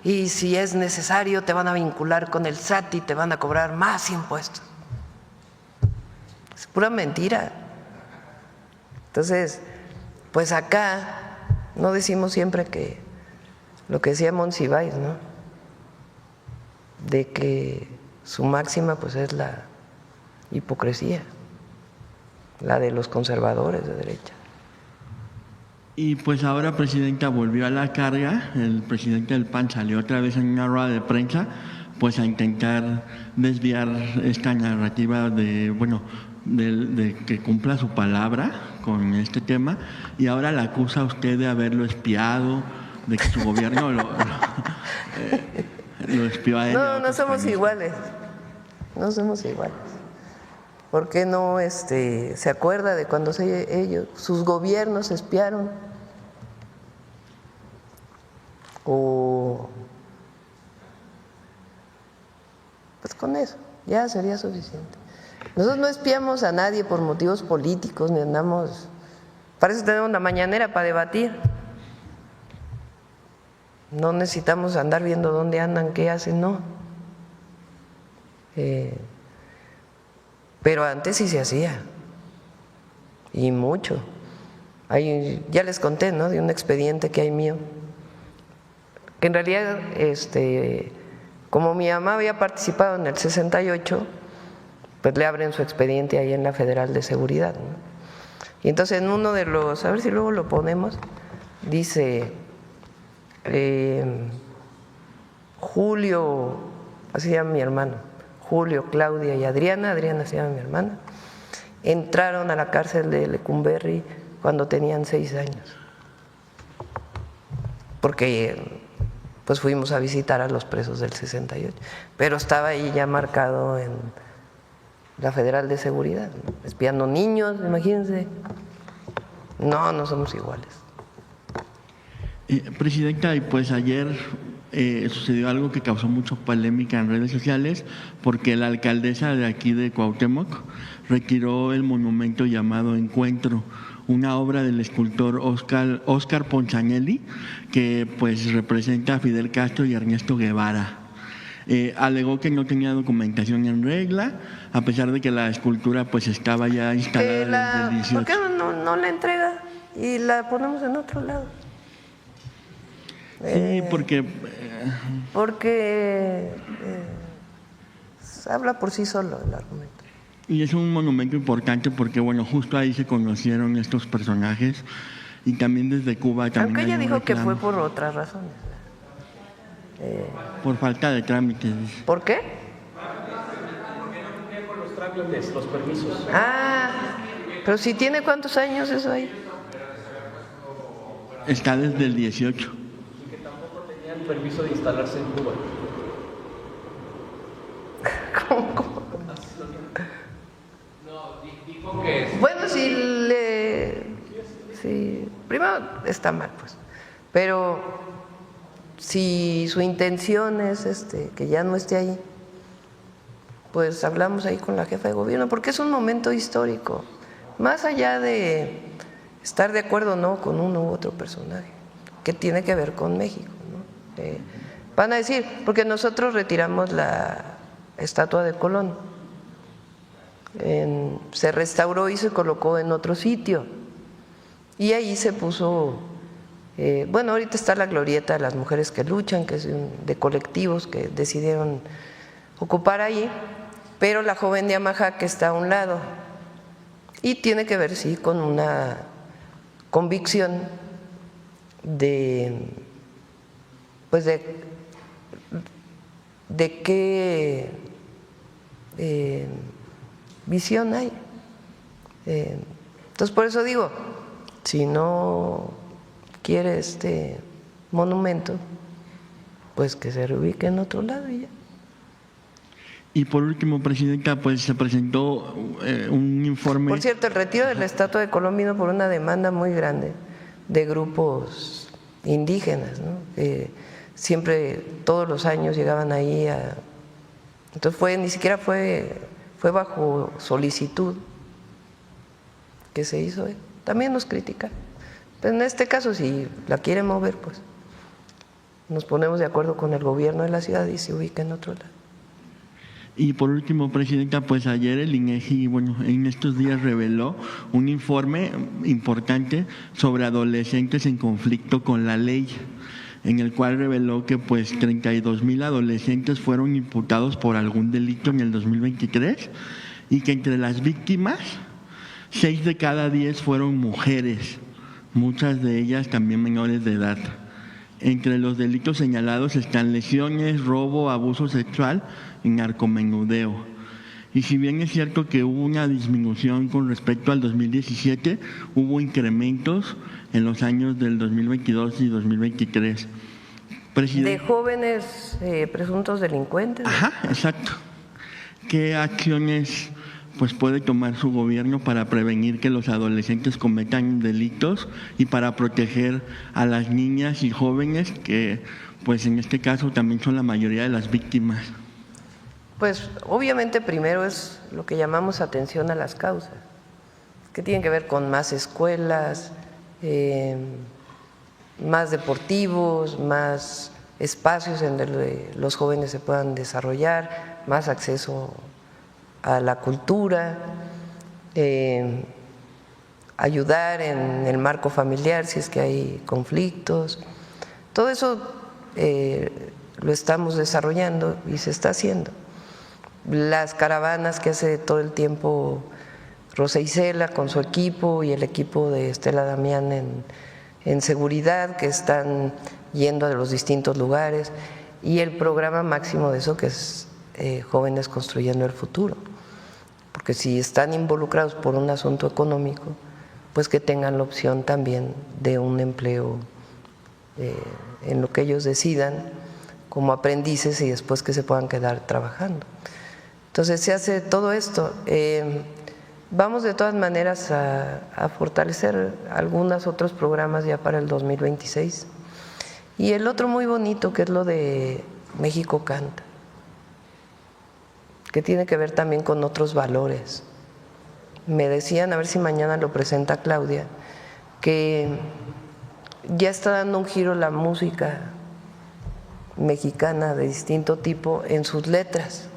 Y si es necesario, te van a vincular con el SAT y te van a cobrar más impuestos. Es pura mentira. Entonces, pues acá no decimos siempre que lo que decía Monsiváis, ¿no? De que su máxima pues es la hipocresía, la de los conservadores de derecha. Y pues ahora, presidenta, volvió a la carga. El presidente del PAN salió otra vez en una rueda de prensa pues a intentar desviar esta narrativa de que cumpla su palabra con este tema, y ahora la acusa a usted de haberlo espiado, de que su gobierno lo espió a él. No somos iguales. No somos iguales. ¿Por qué no se acuerda de cuando sus gobiernos espiaron? O pues con eso ya sería suficiente. Nosotros no espiamos a nadie por motivos políticos, ni andamos. Para eso tenemos la mañanera, para debatir. No necesitamos andar viendo dónde andan, qué hacen, no. Pero antes sí se hacía, y mucho. Ya les conté, ¿no?, de un expediente que hay mío, que en realidad, como mi mamá había participado en el 68, pues le abren su expediente ahí en la Federal de Seguridad, ¿no? Y entonces en uno de los, a ver si luego lo ponemos, dice Julio, así se llama mi hermano, Julio, Claudia y Adriana se llama mi hermana, entraron a la cárcel de Lecumberri cuando tenían 6 años, porque pues fuimos a visitar a los presos del 68, pero estaba ahí ya marcado en la Federal de Seguridad, ¿no?, espiando niños, imagínense. No somos iguales. Presidenta, y pues ayer sucedió algo que causó mucha polémica en redes sociales, porque la alcaldesa de aquí de Cuauhtémoc retiró el monumento llamado Encuentro, una obra del escultor Oscar Ponzanelli, que pues representa a Fidel Castro y Ernesto Guevara. Alegó que no tenía documentación en regla, a pesar de que la escultura pues estaba ya instalada desde el 18. ¿Por qué no la entrega y la ponemos en otro lado? Sí, porque habla por sí solo el argumento. Y es un monumento importante porque, bueno, justo ahí se conocieron estos personajes y también desde Cuba también. Aunque ella hay un dijo que fue reclamo por otras razones. por falta de trámites. ¿Por qué? Los trámites, los permisos. Ah, pero si tiene ¿cuántos años eso ahí? Está desde el 18. Y que tampoco tenían permiso de instalarse en Cuba. ¿Cómo? Dijo que Bueno, si primero está mal, pues, pero si su intención es que ya no esté ahí, pues hablamos ahí con la jefa de gobierno, porque es un momento histórico, más allá de estar de acuerdo o no con uno u otro personaje, que tiene que ver con México, ¿no? Van a decir, porque nosotros retiramos la estatua de Colón, se restauró y se colocó en otro sitio, y ahí se puso, bueno, ahorita está la glorieta de las mujeres que luchan, que es de colectivos que decidieron ocupar ahí, pero la joven de Amajá que está a un lado, y tiene que ver, sí, con una convicción de, pues de qué visión hay. Entonces, por eso digo, si no quiere este monumento, pues que se reubique en otro lado y ya. Y por último, Presidenta, pues se presentó un informe. Por cierto, el retiro de la estatua de Colón vino por una demanda muy grande de grupos indígenas, ¿no? Siempre, todos los años llegaban ahí entonces ni siquiera fue bajo solicitud que se hizo. También nos critican. Pero en este caso, si la quiere mover, pues nos ponemos de acuerdo con el gobierno de la ciudad y se ubica en otro lado. Y por último, Presidenta, pues ayer el INEGI, bueno, en estos días reveló un informe importante sobre adolescentes en conflicto con la ley, en el cual reveló que pues 32,000 adolescentes fueron imputados por algún delito en el 2023 y que entre las víctimas 6 de cada 10 fueron mujeres, muchas de ellas también menores de edad. Entre los delitos señalados están lesiones, robo, abuso sexual y narcomenudeo. Y si bien es cierto que hubo una disminución con respecto al 2017, hubo incrementos en los años del 2022 y 2023. De jóvenes presuntos delincuentes. Ajá, exacto. ¿Qué acciones pues puede tomar su gobierno para prevenir que los adolescentes cometan delitos y para proteger a las niñas y jóvenes que pues en este caso también son la mayoría de las víctimas? Pues obviamente primero es lo que llamamos atención a las causas, que tienen que ver con más escuelas, más deportivos, más espacios en donde los jóvenes se puedan desarrollar, más acceso a la cultura, ayudar en el marco familiar si es que hay conflictos. Todo eso lo estamos desarrollando y se está haciendo. Las caravanas que hace todo el tiempo Rosa Isela con su equipo y el equipo de Estela Damián en seguridad, que están yendo a los distintos lugares, y el programa máximo de eso que es Jóvenes Construyendo el Futuro, porque si están involucrados por un asunto económico, pues que tengan la opción también de un empleo en lo que ellos decidan como aprendices y después que se puedan quedar trabajando. Entonces se hace todo esto. Vamos de todas maneras a fortalecer algunos otros programas ya para el 2026. Y el otro muy bonito, que es lo de México Canta, que tiene que ver también con otros valores. Me decían, a ver si mañana lo presenta Claudia, que ya está dando un giro la música mexicana de distinto tipo en sus letras.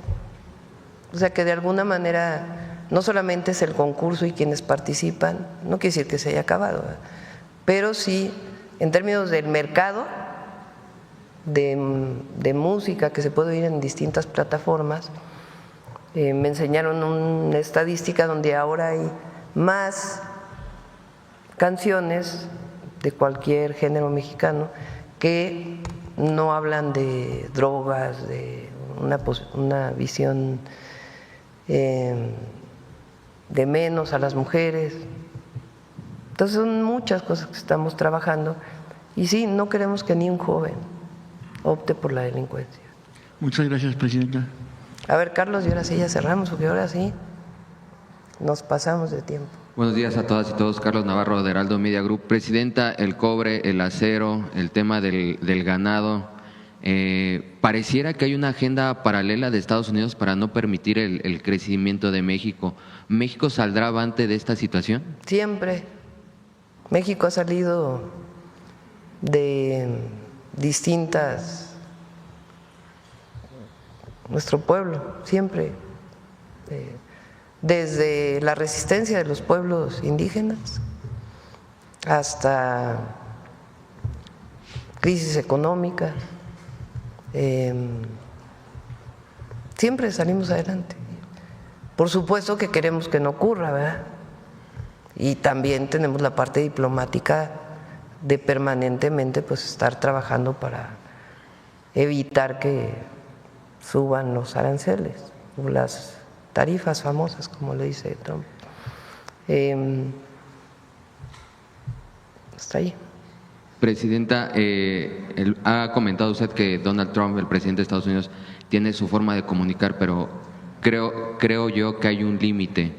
O sea que de alguna manera no solamente es el concurso y quienes participan, no quiere decir que se haya acabado, ¿verdad? Pero sí en términos del mercado de música que se puede oír en distintas plataformas, Me enseñaron una estadística donde ahora hay más canciones de cualquier género mexicano que no hablan de drogas, de una visión de menos a las mujeres. Entonces son muchas cosas que estamos trabajando y sí, no queremos que ni un joven opte por la delincuencia. Muchas gracias, presidenta. A ver, Carlos, y ahora sí ya cerramos, porque ahora sí nos pasamos de tiempo. Buenos días a todas y todos. Carlos Navarro, de Heraldo Media Group. Presidenta, el cobre, el acero, el tema del ganado, pareciera que hay una agenda paralela de Estados Unidos para no permitir el crecimiento de México. ¿México saldrá avante de esta situación? Siempre. México ha salido de distintas, nuestro pueblo, siempre, desde la resistencia de los pueblos indígenas hasta crisis económica, siempre salimos adelante. Por supuesto que queremos que no ocurra, ¿verdad? Y también tenemos la parte diplomática de permanentemente pues estar trabajando para evitar que suban los aranceles o las tarifas famosas, como le dice Trump. Hasta ahí. Presidenta, ha comentado usted que Donald Trump, el presidente de Estados Unidos, tiene su forma de comunicar, pero creo yo que hay un límite.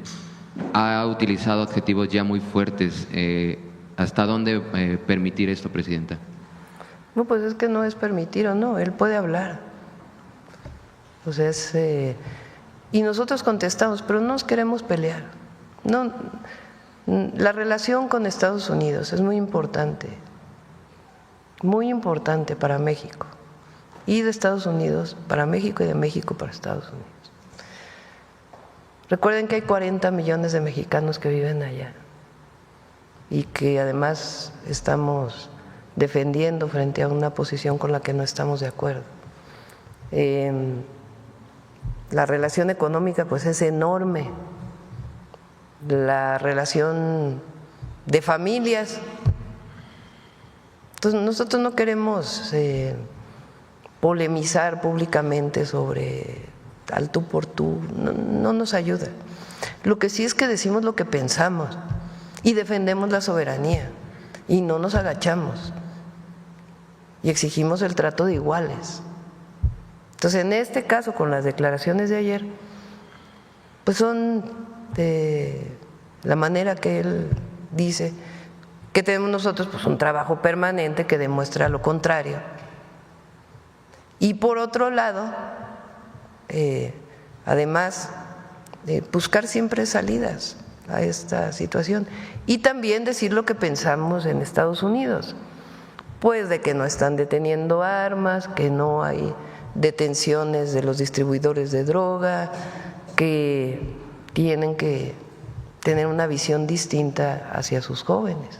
Ha utilizado adjetivos ya muy fuertes. ¿Hasta dónde permitir esto, presidenta? No, pues es que no es permitir o no, él puede hablar. Pues y nosotros contestamos, pero no nos queremos pelear. No, la relación con Estados Unidos es muy importante para México, y de Estados Unidos para México y de México para Estados Unidos. Recuerden que hay 40 millones de mexicanos que viven allá y que además estamos defendiendo frente a una posición con la que no estamos de acuerdo. La relación económica pues es enorme, la relación de familias. Entonces nosotros no queremos polemizar públicamente sobre al tú por tú, no nos ayuda. Lo que sí es que decimos lo que pensamos y defendemos la soberanía y no nos agachamos y exigimos el trato de iguales. Entonces, en este caso, con las declaraciones de ayer, pues son de la manera que él dice que tenemos nosotros pues un trabajo permanente que demuestra lo contrario. Y por otro lado, además, buscar siempre salidas a esta situación y también decir lo que pensamos en Estados Unidos, pues de que no están deteniendo armas, que no hay detenciones de los distribuidores de droga, que tienen que tener una visión distinta hacia sus jóvenes.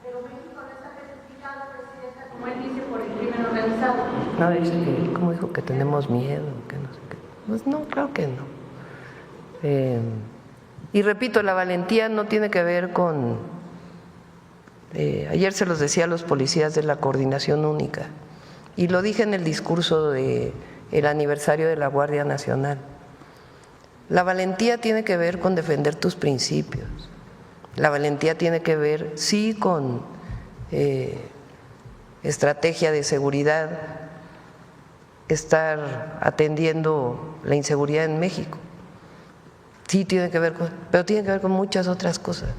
Pero México no está certificado, presidenta, como él dice, por el crimen organizado. No, dice que, ¿cómo dijo? Que tenemos miedo, que no sé qué. Pues no, claro que no. Y repito, la valentía no tiene que ver con… ayer se los decía a los policías de la Coordinación Única, y lo dije en el discurso del aniversario de la Guardia Nacional. La valentía tiene que ver con defender tus principios. La valentía tiene que ver, sí, con estrategia de seguridad, estar atendiendo la inseguridad en México. Sí, tiene que ver pero tiene que ver con muchas otras cosas.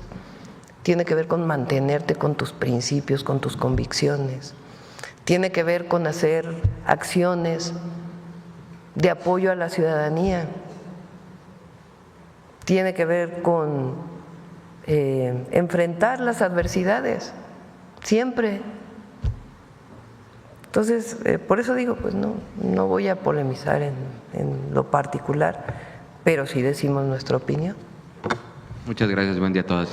Tiene que ver con mantenerte con tus principios, con tus convicciones. Tiene que ver con hacer acciones de apoyo a la ciudadanía. Tiene que ver con enfrentar las adversidades, siempre. Entonces, por eso digo, pues no voy a polemizar en lo particular, pero sí decimos nuestra opinión. Muchas gracias, buen día a todas.